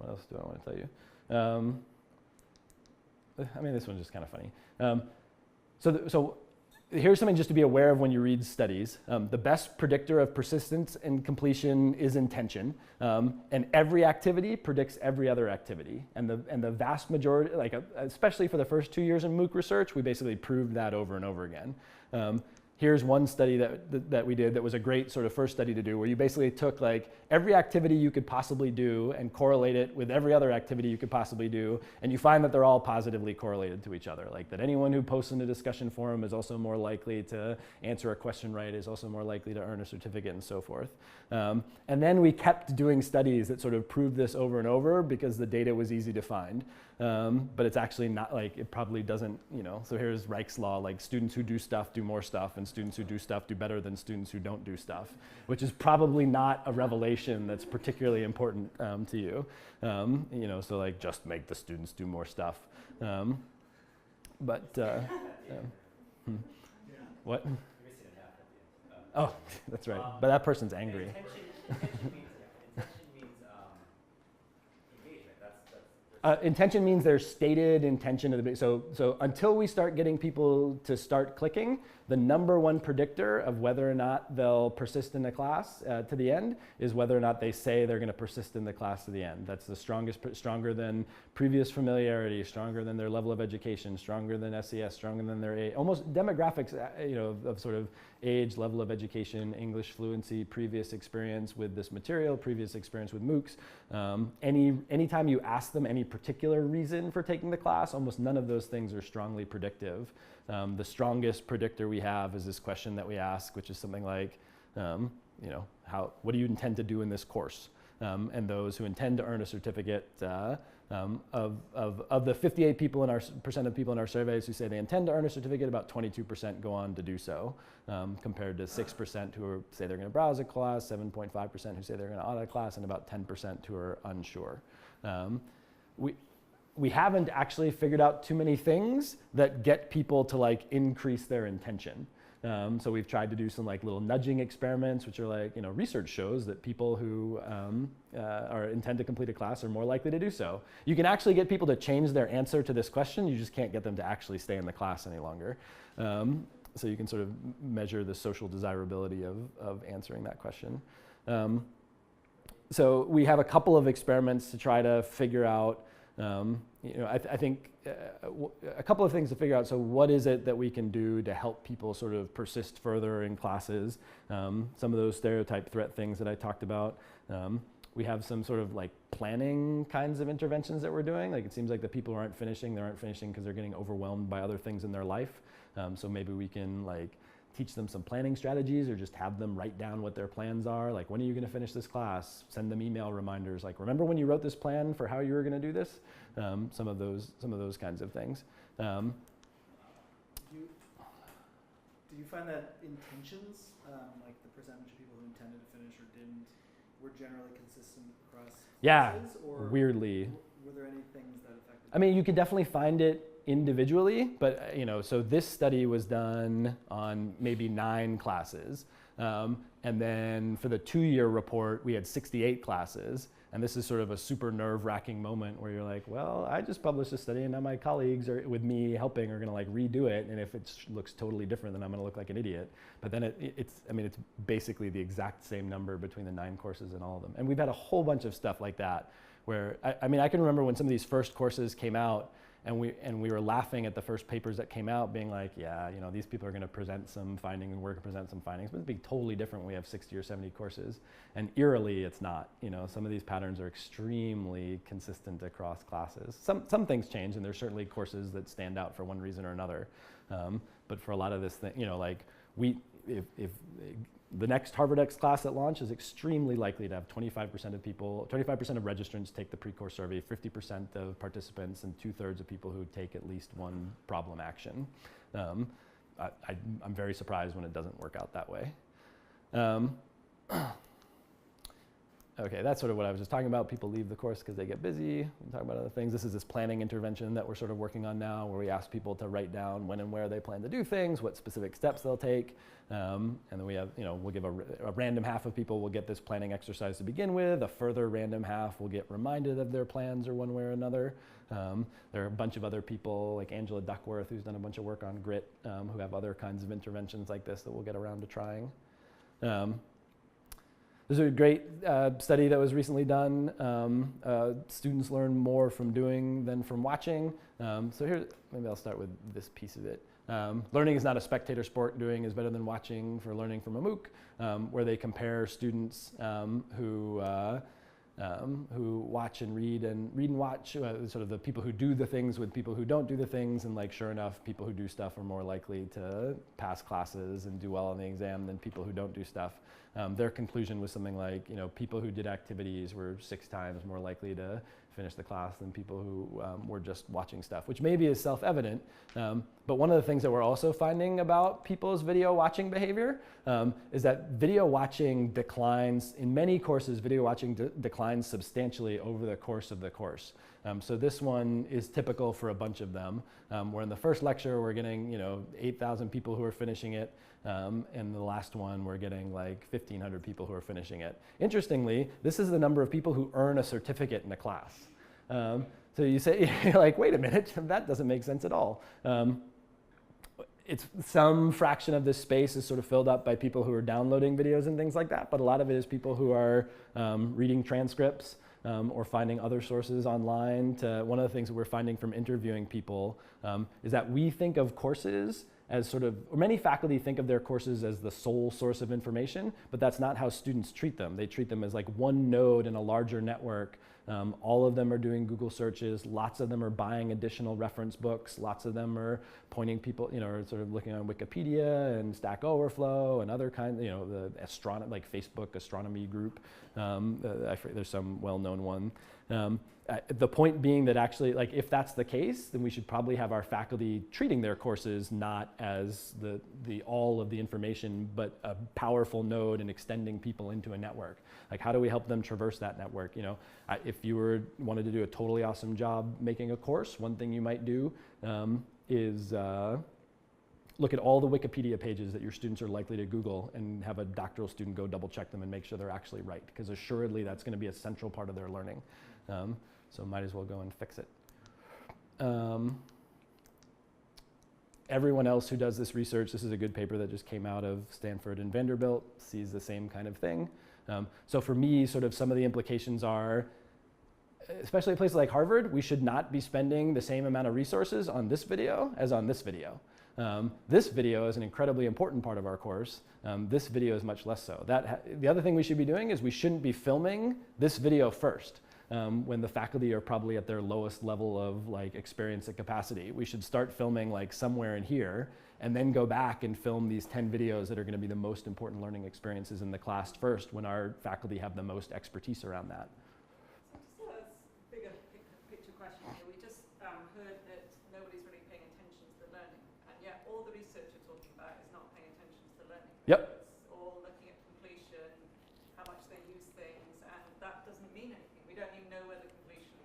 else do I want to tell you? This one's just kind of funny. So here's something just to be aware of when you read studies. The best predictor of persistence and completion is intention. And every activity predicts every other activity. And the vast majority, especially for the first 2 years in MOOC research, we basically proved that over and over again. Here's one study that we did that was a great sort of first study to do, where you basically took like every activity you could possibly do and correlate it with every other activity you could possibly do, and you find that they're all positively correlated to each other. Like that anyone who posts in a discussion forum is also more likely to answer a question right, is also more likely to earn a certificate, and so forth. And then we kept doing studies that sort of proved this over and over because the data was easy to find. But it's actually not, like, it probably doesn't, so here's Reich's law, like students who do stuff do more stuff, and students who do stuff do better than students who don't do stuff, which is probably not a revelation that's particularly important to you. So like just make the students do more stuff. What? Oh, that's right, but that person's angry. Intention means their stated intention of the so until we start getting people to start clicking, the number one predictor of whether or not they'll persist in the class to the end is whether or not they say they're going to persist in the class to the end. That's the stronger than previous familiarity, stronger than their level of education, stronger than SES, stronger than their age. Almost demographics, of sort of age, level of education, English fluency, previous experience with this material, previous experience with MOOCs. Anytime you ask them any particular reason for taking the class, almost none of those things are strongly predictive. The strongest predictor we have is this question that we ask, which is something like, what do you intend to do in this course? And those who intend to earn a certificate, of the 58% of people in our surveys who say they intend to earn a certificate, about 22% go on to do so, compared to 6% who say they're going to browse a class, 7.5% who say they're going to audit a class, and about 10% who are unsure. We haven't actually figured out too many things that get people to like increase their intention. So we've tried to do some like little nudging experiments, which are like, research shows that people who intend to complete a class are more likely to do so. You can actually get people to change their answer to this question, you just can't get them to actually stay in the class any longer. So you can sort of measure the social desirability of answering that question. So we have a couple of experiments to try to figure out, I think a couple of things to figure out. So what is it that we can do to help people sort of persist further in classes? Some of those stereotype threat things that I talked about. We have some sort of like planning kinds of interventions that we're doing. Like it seems like the people who aren't finishing because they're getting overwhelmed by other things in their life. So maybe we can like teach them some planning strategies, or just have them write down what their plans are. Like, when are you going to finish this class? Send them email reminders. Like, remember when you wrote this plan for how you were going to do this? Some of those kinds of things. Do you find that intentions, like the percentage of people who intended to finish or didn't, were generally consistent across classes? Or weirdly. Were there any things that affected? I mean, you could definitely find it individually, but so this study was done on maybe 9 classes, and then for the 2-year report we had 68 classes, and this is sort of a super nerve-wracking moment where you're like, well, I just published a study and now my colleagues are with me helping are going to like redo it, and if it looks totally different then I'm going to look like an idiot. But then it's basically the exact same number between the 9 courses and all of them, and we've had a whole bunch of stuff like that where I can remember when some of these first courses came out, and we were laughing at the first papers that came out, being like, yeah, you know, these people are going to present some findings, and we're going to present some findings, but it'd be totally different when we have 60 or 70 courses. And eerily, it's not. You know, some of these patterns are extremely consistent across classes. Some things change, and there's certainly courses that stand out for one reason or another. But for a lot of this thing, you know, like if the next Harvard X class at launch is extremely likely to have 25% of people, 25% of registrants take the pre-course survey, 50% of participants, and 2/3 of people who take at least one problem action. I'm very surprised when it doesn't work out that way. Okay, that's sort of what I was just talking about. People leave the course because they get busy. We talk about other things. This is this planning intervention that we're sort of working on now, where we ask people to write down when and where they plan to do things, what specific steps they'll take. And then we have, you know, we'll give a random half of people will get this planning exercise to begin with. A further random half will get reminded of their plans or one way or another. There are a bunch of other people, like Angela Duckworth, who's done a bunch of work on grit, who have other kinds of interventions like this that we'll get around to trying. There's a great study that was recently done. Students learn more from doing than from watching. So here, maybe I'll start with this piece of it. Learning is not a spectator sport. Doing is better than watching for learning from a MOOC, where they compare students who watch and read and watch, sort of the people who do the things with people who don't do the things, and like sure enough, people who do stuff are more likely to pass classes and do well on the exam than people who don't do stuff. Their conclusion was something like, you know, people who did activities were 6 times more likely to finish the class than people who were just watching stuff, which maybe is self-evident. But one of the things that we're also finding about people's video watching behavior is that video watching declines, in many courses, video watching declines substantially over the course of the course. So this one is typical for a bunch of them, where in the first lecture we're getting, you know, 8,000 people who are finishing it, and the last one we're getting like 1,500 people who are finishing it. Interestingly, this is the number of people who earn a certificate in a class. So you say, you're like, wait a minute, that doesn't make sense at all. It's some fraction of this space is sort of filled up by people who are downloading videos and things like that, but a lot of it is people who are reading transcripts or finding other sources online. One of the things that we're finding from interviewing people is that we think of courses as sort of, or many faculty think of their courses as the sole source of information, but that's not how students treat them. They treat them as like one node in a larger network. All of them are doing Google searches. Lots of them are buying additional reference books. Lots of them are pointing people, you know, or sort of looking on Wikipedia and Stack Overflow and other kinds, you know, the astronomy, like Facebook astronomy group. There's some well-known one. The point being that actually, like, if that's the case, then we should probably have our faculty treating their courses not as the all of the information, but a powerful node and extending people into a network. Like, how do we help them traverse that network? You know, if you wanted to do a totally awesome job making a course, one thing you might do is look at all the Wikipedia pages that your students are likely to Google and have a doctoral student go double check them and make sure they're actually right, because assuredly that's going to be a central part of their learning. So might as well go and fix it. Everyone else who does this research, this is a good paper that just came out of Stanford and Vanderbilt, sees the same kind of thing. So for me, sort of some of the implications are, especially at places like Harvard, we should not be spending the same amount of resources on this video as on this video. This video is an incredibly important part of our course. This video is much less so. The other thing we should be doing is we shouldn't be filming this video first. When the faculty are probably at their lowest level of like experience and capacity. We should start filming like somewhere in here and then go back and film these 10 videos that are going to be the most important learning experiences in the class first when our faculty have the most expertise around that. So just a bigger picture question here. We just heard that nobody's really paying attention to the learning, and yet all the research you're talking about is not paying attention to the learning. Yep. It's all looking at completion, how much they use things, and that doesn't mean anything. We don't even know whether completion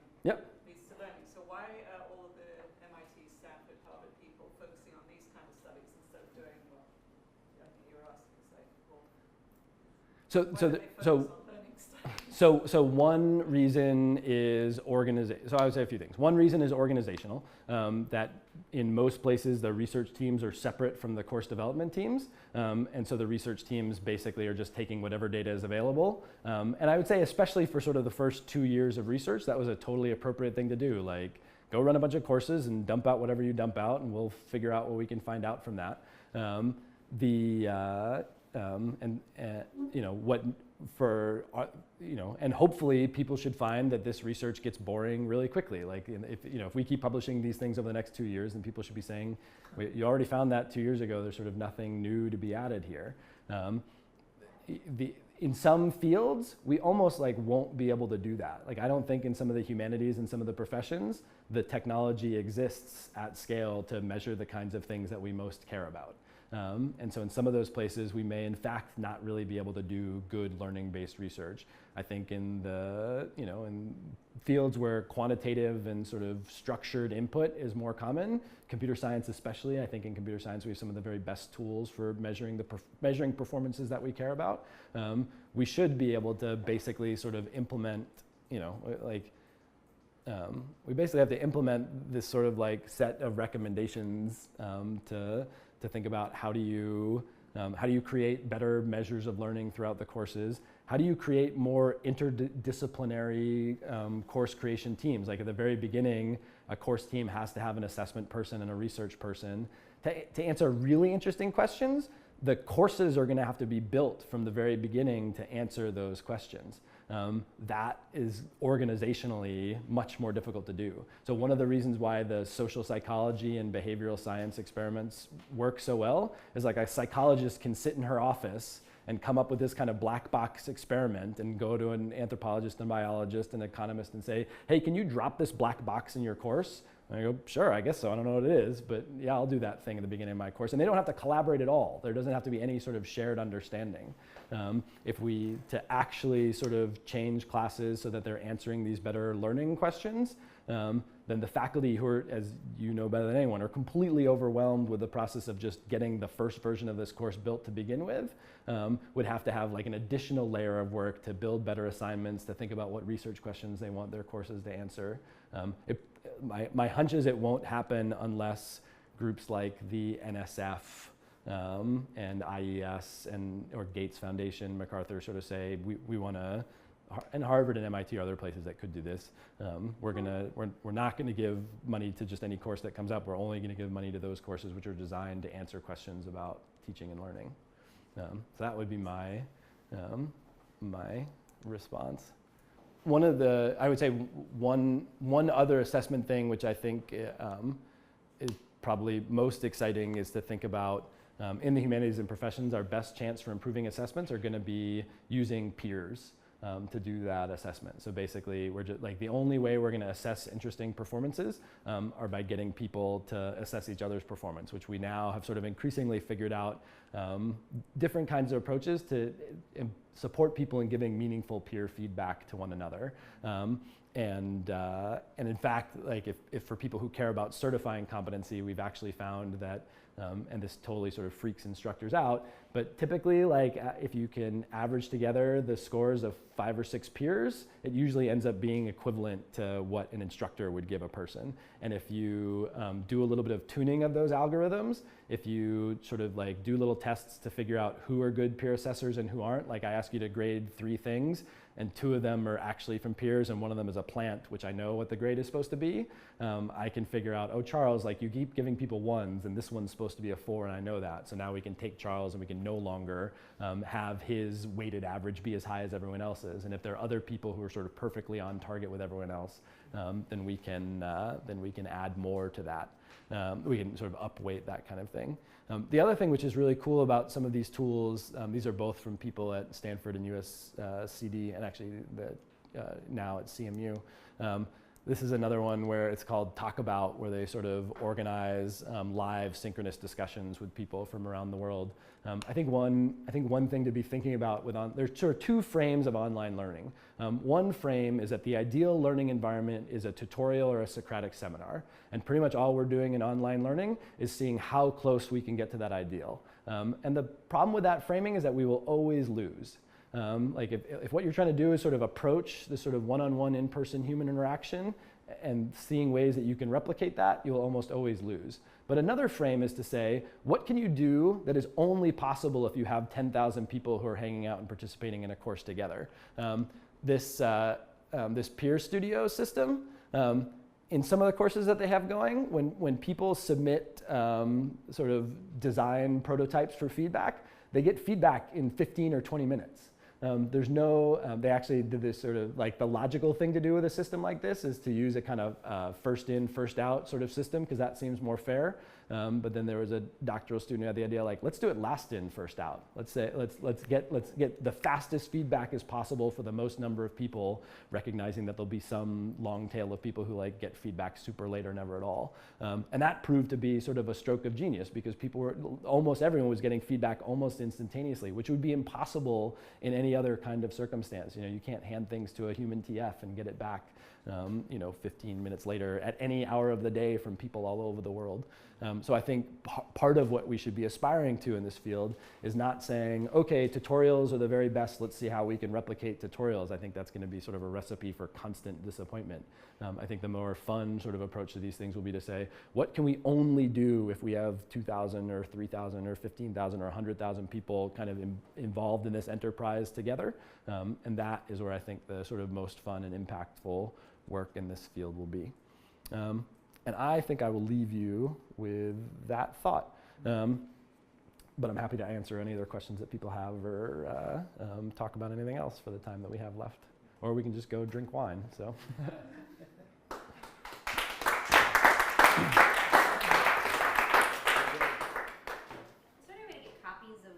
leads to learning. So why are all of the MIT, Stanford, Harvard people focusing on these kind of studies instead of doing what I think you were asking, say, well, So one reason is organization. So I would say a few things. One reason is organizational, that in most places the research teams are separate from the course development teams. And so the research teams basically are just taking whatever data is available. And I would say especially for sort of the first 2 years of research, that was a totally appropriate thing to do. Like go run a bunch of courses and dump out whatever you dump out, and we'll figure out what we can find out from that. And hopefully people should find that this research gets boring really quickly. Like if we keep publishing these things over the next 2 years, then people should be saying, you already found that 2 years ago, there's sort of nothing new to be added here. In some fields, we almost won't be able to do that. I don't think in some of the humanities and some of the professions, the technology exists at scale to measure the kinds of things that we most care about. And so in some of those places, we may in fact not really be able to do good learning-based research. I think in in fields where quantitative and sort of structured input is more common, computer science especially, I think in computer science we have some of the very best tools for measuring performances that we care about. We should be able to basically sort of implement, we basically have to implement this sort of set of recommendations to think about how do you create better measures of learning throughout the courses? How do you create more interdisciplinary course creation teams? At the very beginning, a course team has to have an assessment person and a research person. To answer really interesting questions, the courses are going to have to be built from the very beginning to answer those questions. That is organizationally much more difficult to do. So one of the reasons why the social psychology and behavioral science experiments work so well is a psychologist can sit in her office and come up with this kind of black box experiment and go to an anthropologist and biologist and economist and say, hey, can you drop this black box in your course? And I go, sure, I guess so. I don't know what it is, but yeah, I'll do that thing at the beginning of my course. And they don't have to collaborate at all. There doesn't have to be any sort of shared understanding. To actually sort of change classes so that they're answering these better learning questions, then the faculty who are, as you know better than anyone, are completely overwhelmed with the process of just getting the first version of this course built to begin with, would have to have an additional layer of work to build better assignments, to think about what research questions they want their courses to answer. My hunch is it won't happen unless groups like the NSF and IES or Gates Foundation, MacArthur sort of say, we want to, and Harvard and MIT are other places that could do this. We're not going to give money to just any course that comes up. We're only going to give money to those courses which are designed to answer questions about teaching and learning. So that would be my response. I would say one other assessment thing which I think is probably most exciting is to think about in the humanities and professions, our best chance for improving assessments are going to be using peers to do that assessment. So basically, we're just the only way we're going to assess interesting performances are by getting people to assess each other's performance, which we now have sort of increasingly figured out different kinds of approaches to support people in giving meaningful peer feedback to one another. And in fact, if for people who care about certifying competency, we've actually found that, and this totally sort of freaks instructors out, but typically if you can average together the scores of 5 or 6 peers, it usually ends up being equivalent to what an instructor would give a person. And if you do a little bit of tuning of those algorithms, if you sort of do little tests to figure out who are good peer assessors and who aren't, I ask you to grade 3 things, and 2 of them are actually from peers, and 1 of them is a plant, which I know what the grade is supposed to be. I can figure out, oh, Charles, you keep giving people 1s, and this one's supposed to be a 4, and I know that. So now we can take Charles, and we can no longer have his weighted average be as high as everyone else's. And if there are other people who are sort of perfectly on target with everyone else, then we can add more to that. We can sort of upweight that kind of thing. The other thing which is really cool about some of these tools, these are both from people at Stanford and USCD, and actually now at CMU. This is another one where it's called Talk About, where they sort of organize live synchronous discussions with people from around the world. I think one thing to be thinking about there's sort of 2 frames of online learning. One frame is that the ideal learning environment is a tutorial or a Socratic seminar. And pretty much all we're doing in online learning is seeing how close we can get to that ideal. And the problem with that framing is that we will always lose. If what you're trying to do is sort of approach this sort of one-on-one in-person human interaction and seeing ways that you can replicate that, you'll almost always lose. But another frame is to say, what can you do that is only possible if you have 10,000 people who are hanging out and participating in a course together? This peer studio system, in some of the courses that they have going, when people submit sort of design prototypes for feedback, they get feedback in 15 or 20 minutes. There's no, they actually did this sort of, like the logical thing to do with a system like this is to use a kind of first in, first out sort of system, because that seems more fair. But then there was a doctoral student who had the idea, like, let's do it last in, first out. Let's get the fastest feedback as possible for the most number of people, recognizing that there'll be some long tail of people who like get feedback super late or never at all. And that proved to be sort of a stroke of genius, because almost everyone was getting feedback almost instantaneously, which would be impossible in any other kind of circumstance. You know, you can't hand things to a human TF and get it back 15 minutes later at any hour of the day from people all over the world. So I think part of what we should be aspiring to in this field is not saying, okay, tutorials are the very best, let's see how we can replicate tutorials. I think that's going to be sort of a recipe for constant disappointment. I think the more fun sort of approach to these things will be to say, what can we only do if we have 2,000 or 3,000 or 15,000 or 100,000 people kind of involved in this enterprise together? And that is where I think the sort of most fun and impactful work in this field will be. And I think I will leave you with that thought. But I'm happy to answer any other questions that people have, or talk about anything else for the time that we have left. Or we can just go drink wine, so. Is there any way to get copies of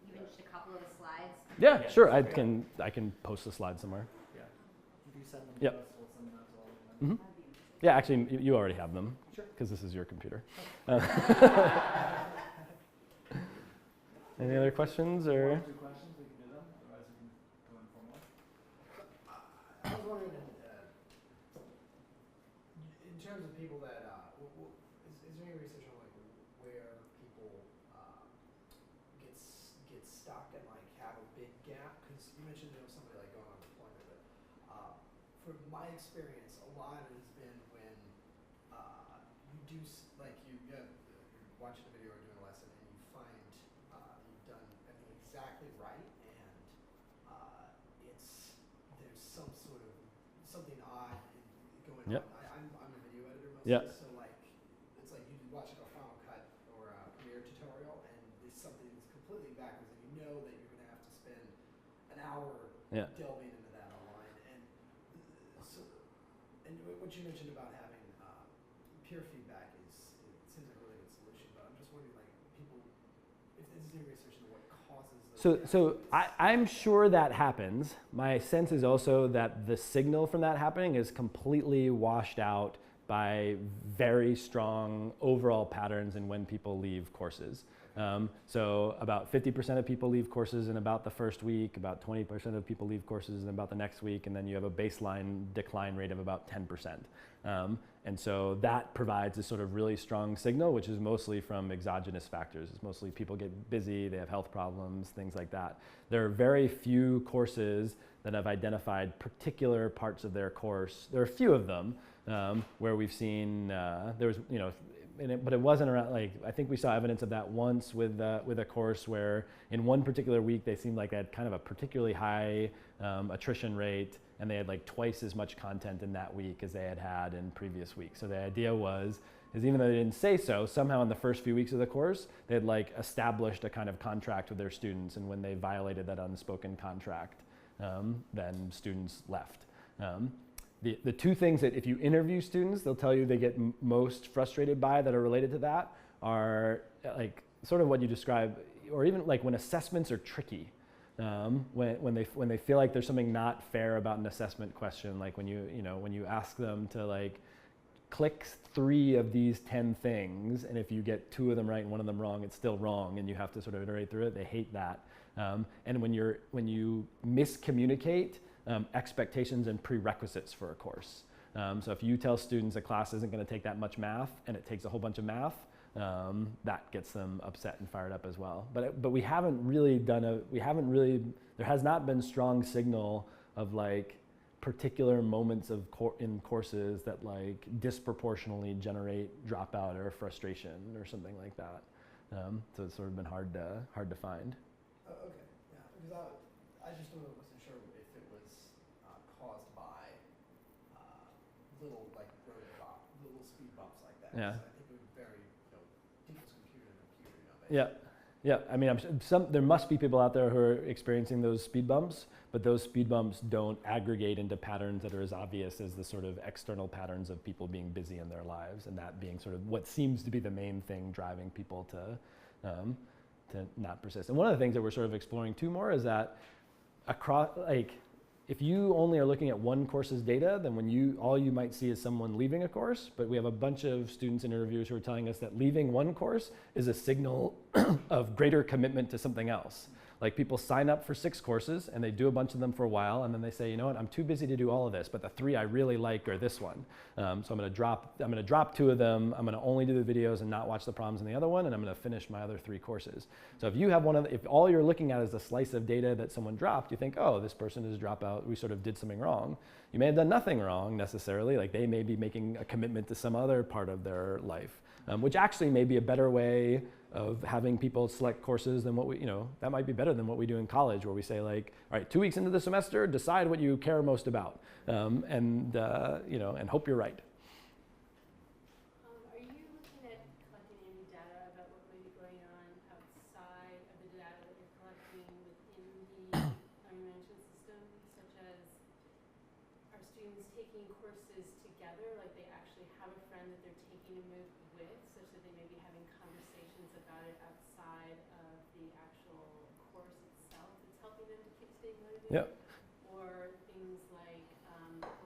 even just a couple of the slides? Yeah, sure, I can post the slide somewhere. Yeah. If you send them Yep. to us, we'll send them out to all of them. Mm-hmm. Yeah, actually, you already have them, because this is your computer. Any other questions, or? One or two questions, we can do them. Otherwise, we can go informal. I was wondering, in terms of people that, is there any research on like where people get stuck and like have a big gap? Because you mentioned somebody like going on deployment, but from my experience, a lot of it has been when you do you're watching a video or doing a lesson and you find you've done everything exactly right, and there's some sort of something odd going Yep. on. I'm a video editor mostly, Yeah. so like it's like you watch a Final Cut or a Premiere tutorial and there's something that's completely backwards, and you know that you're going to have to spend an hour delving into that online. And so, and what you mentioned about having peer feedback seems like a really good solution, but I'm just wondering, like, people, if there's any research into what causes those So I'm sure that happens. My sense is also that the signal from that happening is completely washed out by very strong overall patterns in when people leave courses. So about 50% of people leave courses in about the first week, about 20% of people leave courses in about the next week, and then you have a baseline decline rate of about 10%. And so that provides a sort of really strong signal, which is mostly from exogenous factors. It's mostly people get busy, they have health problems, things like that. There are very few courses that have identified particular parts of their course. There are a few of them where we've seen, but it wasn't around, like, I think we saw evidence of that once with a course where in one particular week they seemed like they had kind of a particularly high attrition rate, and they had like twice as much content in that week as they had in previous weeks. So the idea is even though they didn't say so, somehow in the first few weeks of the course, they had like established a kind of contract with their students, and when they violated that unspoken contract, then students left. The two things that if you interview students, they'll tell you they get most frustrated by that are related to that are like sort of what you describe, or even like when assessments are tricky. When they feel like there's something not fair about an assessment question, like when you ask them to like click 3 of these 10 things, and if you get 2 of them right and 1 of them wrong, it's still wrong, and you have to sort of iterate through it. They hate that. And when you miscommunicate expectations and prerequisites for a course. So if you tell students a class isn't going to take that much math, and it takes a whole bunch of math, that gets them upset and fired up as well. But we haven't really there has not been strong signal of like particular moments of in courses that like disproportionately generate dropout or frustration or something like that. So it's sort of been hard to find. Okay, yeah, because I just wasn't sure if it was caused by little like road Yeah. I think it would vary, people's computer to computer, Yeah. Yeah, I mean, there must be people out there who are experiencing those speed bumps, but those speed bumps don't aggregate into patterns that are as obvious as the sort of external patterns of people being busy in their lives, and that being sort of what seems to be the main thing driving people to not persist. And one of the things that we're sort of exploring too more is that across, like, if you only are looking at one course's data, then all you might see is someone leaving a course, but we have a bunch of students and interviewers who are telling us that leaving one course is a signal of greater commitment to something else. Like, people sign up for 6 courses and they do a bunch of them for a while, and then they say, you know what, I'm too busy to do all of this, but the 3 I really like are this one. So I'm gonna drop 2 of them, I'm gonna only do the videos and not watch the problems in the other one, and I'm gonna finish my other 3 courses. So if you have if all you're looking at is a slice of data that someone dropped, you think, oh, this person is a dropout, we sort of did something wrong. You may have done nothing wrong necessarily, like they may be making a commitment to some other part of their life, which actually may be a better way of having people select courses than what we, that might be better than what we do in college, where we say, like, all right, 2 weeks into the semester, decide what you care most about, and hope you're right. Are you looking at collecting any data about what might be going on outside of the data that you're collecting within the learning management system, such as, are students taking courses together, like they actually have a friend that they're taking a MOOC with, such that they may be having conversations about it outside of the actual course itself that's helping them to keep staying motivated? Yep. Or things like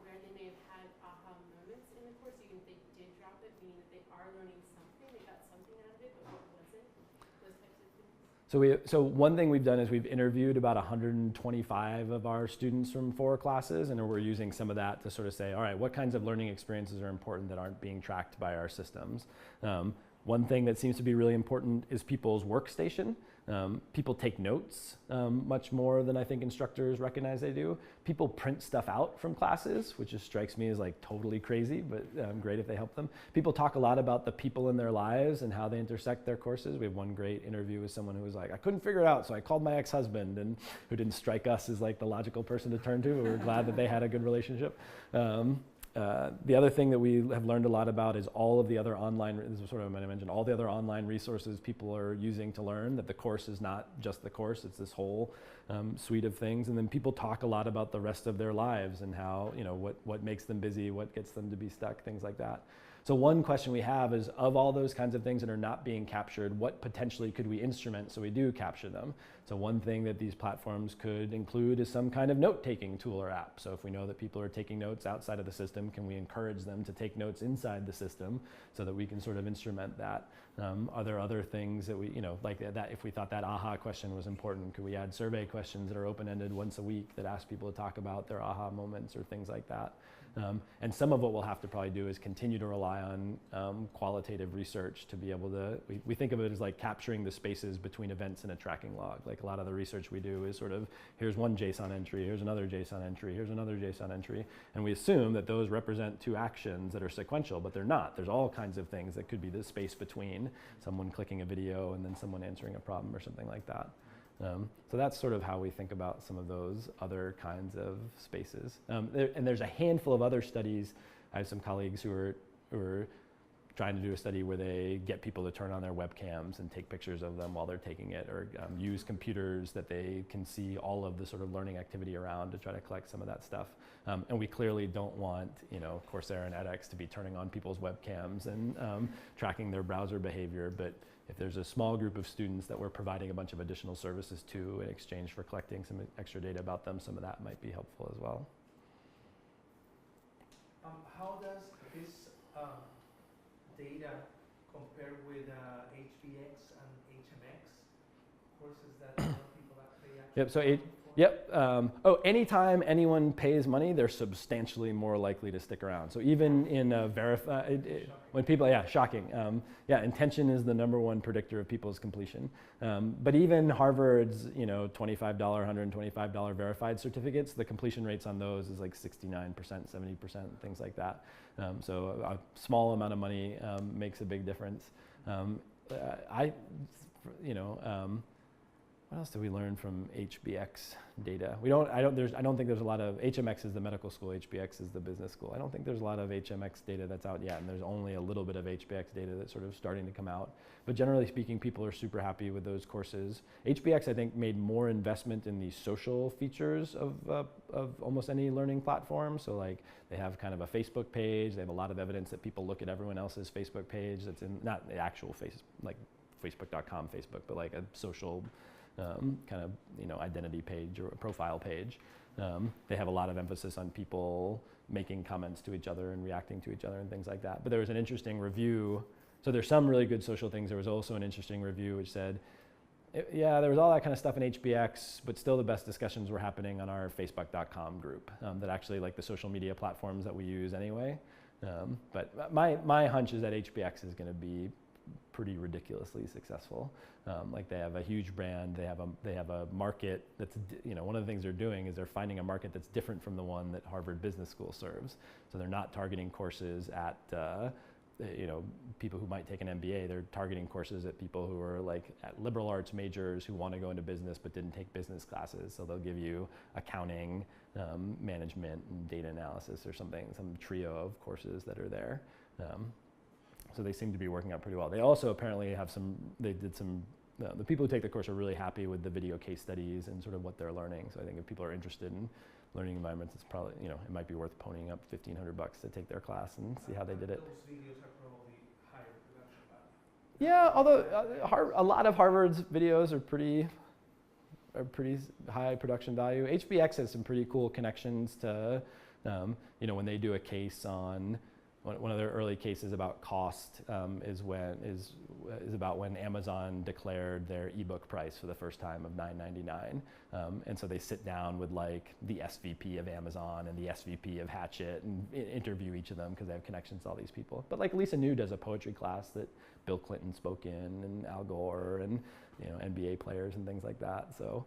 where they may have had aha moments in the course, even if they did drop it, meaning that they are learning something, they got something out of it, but what was it? Those types of things. So one thing we've done is we've interviewed about 125 of our students from 4 classes, and we're using some of that to sort of say, all right, what kinds of learning experiences are important that aren't being tracked by our systems? One thing that seems to be really important is people's workstation. People take notes much more than I think instructors recognize they do. People print stuff out from classes, which just strikes me as like totally crazy, but great if they help them. People talk a lot about the people in their lives and how they intersect their courses. We have one great interview with someone who was like, I couldn't figure it out, so I called my ex-husband, and who didn't strike us as like the logical person to turn to. We were glad that they had a good relationship. The other thing that we have learned a lot about is all of the other online, this is sort of what I mentioned, all the other online resources people are using to learn, that the course is not just the course, it's this whole suite of things. And then people talk a lot about the rest of their lives and how, what makes them busy, what gets them to be stuck, things like that. So one question we have is, of all those kinds of things that are not being captured, what potentially could we instrument so we do capture them? So one thing that these platforms could include is some kind of note-taking tool or app. So if we know that people are taking notes outside of the system, can we encourage them to take notes inside the system so that we can sort of instrument that? Are there other things that we, like that if we thought that aha question was important, could we add survey questions that are open-ended once a week that ask people to talk about their aha moments or things like that? And some of what we'll have to probably do is continue to rely on qualitative research to be able to, we think of it as like capturing the spaces between events in a tracking log. Like a lot of the research we do is sort of, here's one JSON entry, here's another JSON entry, here's another JSON entry. And we assume that those represent 2 actions that are sequential, but they're not. There's all kinds of things that could be the space between someone clicking a video and then someone answering a problem or something like that. So that's sort of how we think about some of those other kinds of spaces. And there's a handful of other studies. I have some colleagues who are trying to do a study where they get people to turn on their webcams and take pictures of them while they're taking it, or use computers that they can see all of the sort of learning activity around to try to collect some of that stuff. And we clearly don't want, Coursera and edX to be turning on people's webcams and tracking their browser behavior, but if there's a small group of students that we're providing a bunch of additional services to in exchange for collecting some extra data about them, some of that might be helpful as well. How does this data compare with HBX and HMX courses that people actually Yep. So Yep. Anytime anyone pays money, they're substantially more likely to stick around. So even in when people, shocking. Intention is the #1 predictor of people's completion. But even Harvard's, $25, $125 verified certificates, the completion rates on those is like 69%, 70%, things like that. So a small amount of money what else did we learn from HBX data? I don't think there's a lot of, HMX is the medical school, HBX is the business school. I don't think there's a lot of HMX data that's out yet, and there's only a little bit of HBX data that's sort of starting to come out. But generally speaking, people are super happy with those courses. HBX, I think, made more investment in the social features of almost any learning platform. So like, they have kind of a Facebook page, they have a lot of evidence that people look at everyone else's Facebook page that's in, not the actual like Facebook.com Facebook, but like a social kind of, you know, identity page or a profile page. They have a lot of emphasis on people making comments to each other and reacting to each other and things like that. But there was an interesting review. So there's some really good social things. There was also an interesting review which said, yeah, there was all that kind of stuff in HBX, but still the best discussions were happening on our Facebook.com group that actually like the social media platforms that we use anyway. But my hunch is that HBX is going to be pretty ridiculously successful. Like they have a huge brand, they have a market that's, you know, one of the things they're doing is they're finding a market that's different from the one that Harvard Business School serves. So they're not targeting courses at, you know, people who might take an MBA. They're targeting courses at people who are like at liberal arts majors who want to go into business but didn't take business classes. So they'll give you accounting, management, and data analysis or something, some trio of courses that are there. So they seem to be working out pretty well. They also apparently have the people who take the course are really happy with the video case studies and sort of what they're learning. So I think if people are interested in learning environments, it's probably, you know, it might be worth ponying up $1,500 to take their class and see how they did it. Those videos are probably higher production value. Yeah, although a lot of Harvard's videos are pretty high production value. HBX has some pretty cool connections to, you know, when they do a case on, one of their early cases about cost is about when Amazon declared their ebook price for the first time of $9.99, and so they sit down with like the SVP of Amazon and the SVP of Hatchet and interview each of them because they have connections to all these people. But like Lisa New does a poetry class that Bill Clinton spoke in, and Al Gore, and, you know, NBA players and things like that. So.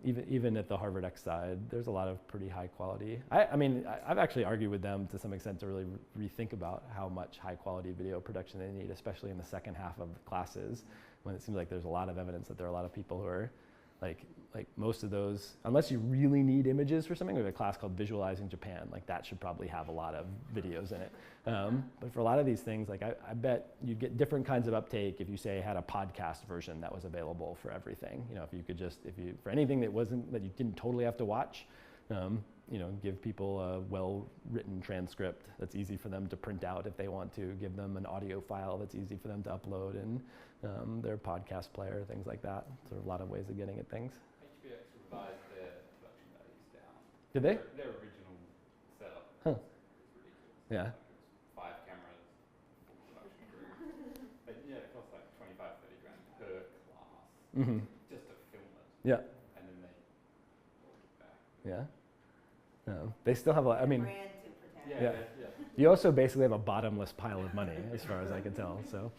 Even at the Harvard X side, there's a lot of pretty high quality. I mean, I've actually argued with them to some extent to really rethink about how much high quality video production they need, especially in the second half of classes, when it seems like there's a lot of evidence that there are a lot of people who are like most of those, unless you really need images for something, we have a class called Visualizing Japan, like that should probably have a lot of videos in it. But for a lot of these things, like I bet you'd get different kinds of uptake if you say had a podcast version that was available for everything. You know, if you could just, for anything that you didn't totally have to watch, you know, give people a well-written transcript that's easy for them to print out if they want to, give them an audio file that's easy for them to upload in their podcast player, things like that. So a lot of ways of getting at things. HBX revised their production values down. Did they? Their original setup was ridiculous. Yeah. Like 5 cameras, full production crew. But yeah, it costs like 25, 30 grand per class just to film it. Yeah. And then they rolled it back. Yeah. They still have a lot. I mean, Brand to protect. Yeah. you also basically have a bottomless pile of money, as far as I can tell. So.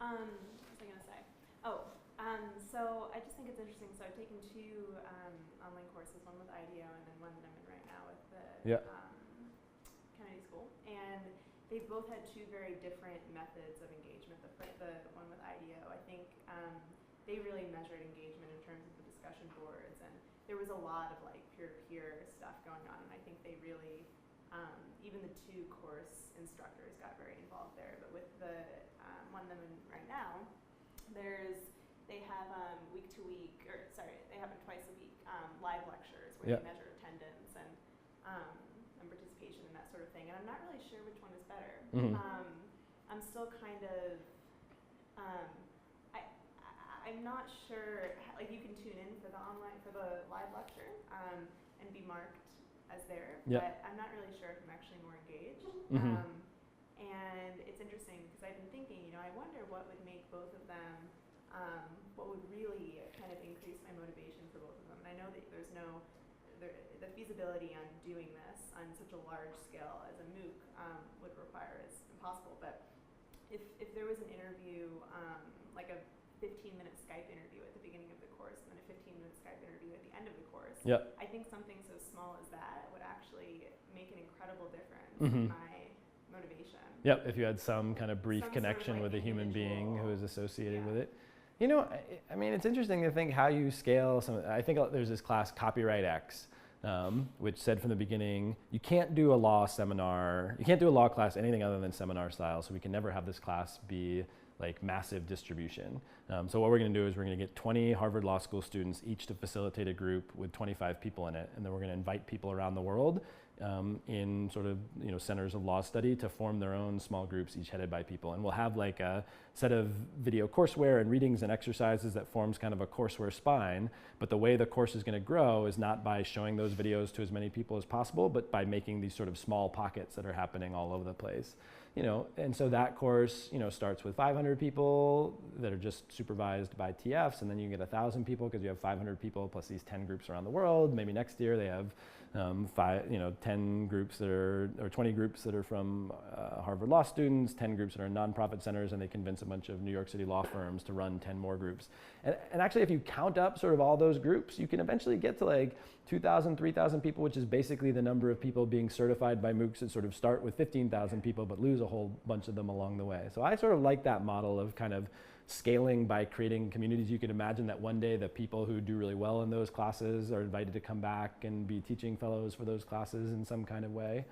What was I gonna say? Oh, so I just think it's interesting. So I've taken 2 online courses, one with IDEO and then one that I'm in right now with the Kennedy School, and they both had 2 very different methods of engagement. The one with IDEO, I think they really measured engagement in terms of the discussion boards, and there was a lot of like peer-to-peer stuff going on, and I think they really, even the 2 course instructors got very involved there. But with the one that I'm in right now, they have they happen twice a week, live lectures where they measure attendance and participation and that sort of thing. And I'm not really sure which one is better. I'm still kind of, I'm not sure, like you can tune in for the live lecture and be marked as there, but I'm not really sure if I'm actually more engaged. And it's interesting because I've been thinking, you know, I wonder what would make both of them, what would really kind of increase my motivation for both of them. And I know that the feasibility on doing this on such a large scale as a MOOC would require is impossible. But if there was an interview, like a 15-minute Skype interview at the beginning of the course and then a 15-minute Skype interview at the end of the course, I think something so small as that would actually make an incredible difference in my motivation. Yep, if you had some kind of brief Some connection sort of, with a like, human being who is associated with it. You know, I mean, it's interesting to think how you scale some. I think there's this class, Copyright X, which said from the beginning, you can't do a law seminar, you can't do a law class anything other than seminar style, so we can never have this class be like massive distribution. So what we're going to do is we're going to get 20 Harvard Law School students each to facilitate a group with 25 people in it, and then we're going to invite people around the world in sort of centers of law study to form their own small groups, each headed by people. And we'll have like a set of video courseware and readings and exercises that forms kind of a courseware spine. But the way the course is going to grow is not by showing those videos to as many people as possible, but by making these sort of small pockets that are happening all over the place. And so that course, starts with 500 people that are just supervised by TFs, and then you get 1,000 people because you have 500 people plus these 10 groups around the world. Maybe next year they have 10 groups that are, or 20 groups that are from Harvard Law students, 10 groups that are nonprofit centers, and they convince a bunch of New York City law firms to run 10 more groups. And actually, if you count up sort of all those groups, you can eventually get to like 2,000, 3,000 people, which is basically the number of people being certified by MOOCs that sort of start with 15,000 people, but lose a whole bunch of them along the way. So I sort of like that model of kind of scaling by creating communities. You could imagine that one day the people who do really well in those classes are invited to come back and be teaching fellows for those classes in some kind of way.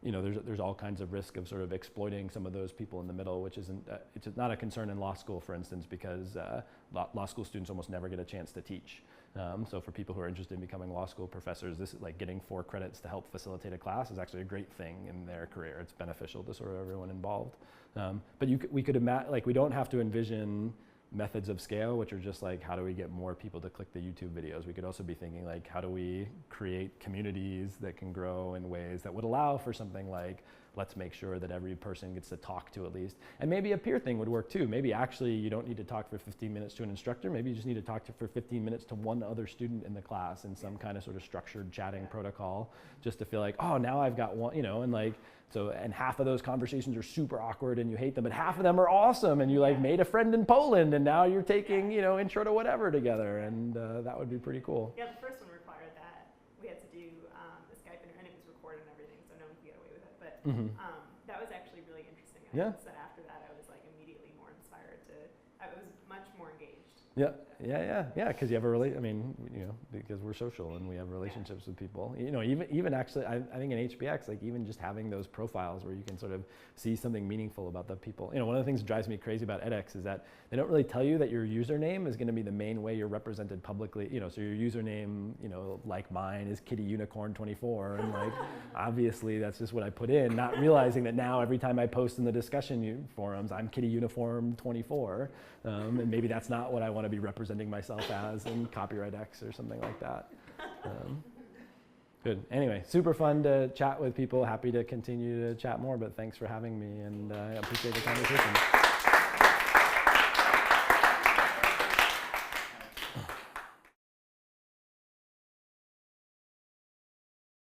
There's all kinds of risk of sort of exploiting some of those people in the middle, which isn't, it's not a concern in law school, for instance, because law school students almost never get a chance to teach. So for people who are interested in becoming law school professors, this is like getting 4 credits to help facilitate a class is actually a great thing in their career. It's beneficial to sort of everyone involved. But we could imagine, like, we don't have to envision methods of scale, which are just like, how do we get more people to click the YouTube videos? We could also be thinking like, how do we create communities that can grow in ways that would allow for something like, let's make sure that every person gets to talk to at least. And maybe a peer thing would work too. Maybe actually you don't need to talk for 15 minutes to an instructor. Maybe you just need to talk for 15 minutes to one other student in the class in some kind of sort of structured chatting protocol, just to feel like, oh, now I've got one, and like, so, and half of those conversations are super awkward and you hate them, but half of them are awesome and you like made a friend in Poland and now you're taking, intro to whatever together, and that would be pretty cool. Yeah, the first one required that. We had to do the Skype and it was recorded and everything, so no one could get away with it. But that was actually really interesting. I noticed that after that, I was like immediately more inspired to, I was much more engaged. Yeah, because you have because we're social and we have relationships with people. Even actually, I think in HBX, like even just having those profiles where you can sort of see something meaningful about the people. One of the things that drives me crazy about edX is that they don't really tell you that your username is going to be the main way you're represented publicly. So your username, like mine is kittyunicorn24, and like obviously that's just what I put in, not realizing that now every time I post in the discussion forums, I'm kittyuniform24, and maybe that's not what I want to be representing myself as in Copyright X or something like that. Good. Anyway, super fun to chat with people. Happy to continue to chat more, but thanks for having me, and I appreciate the conversation.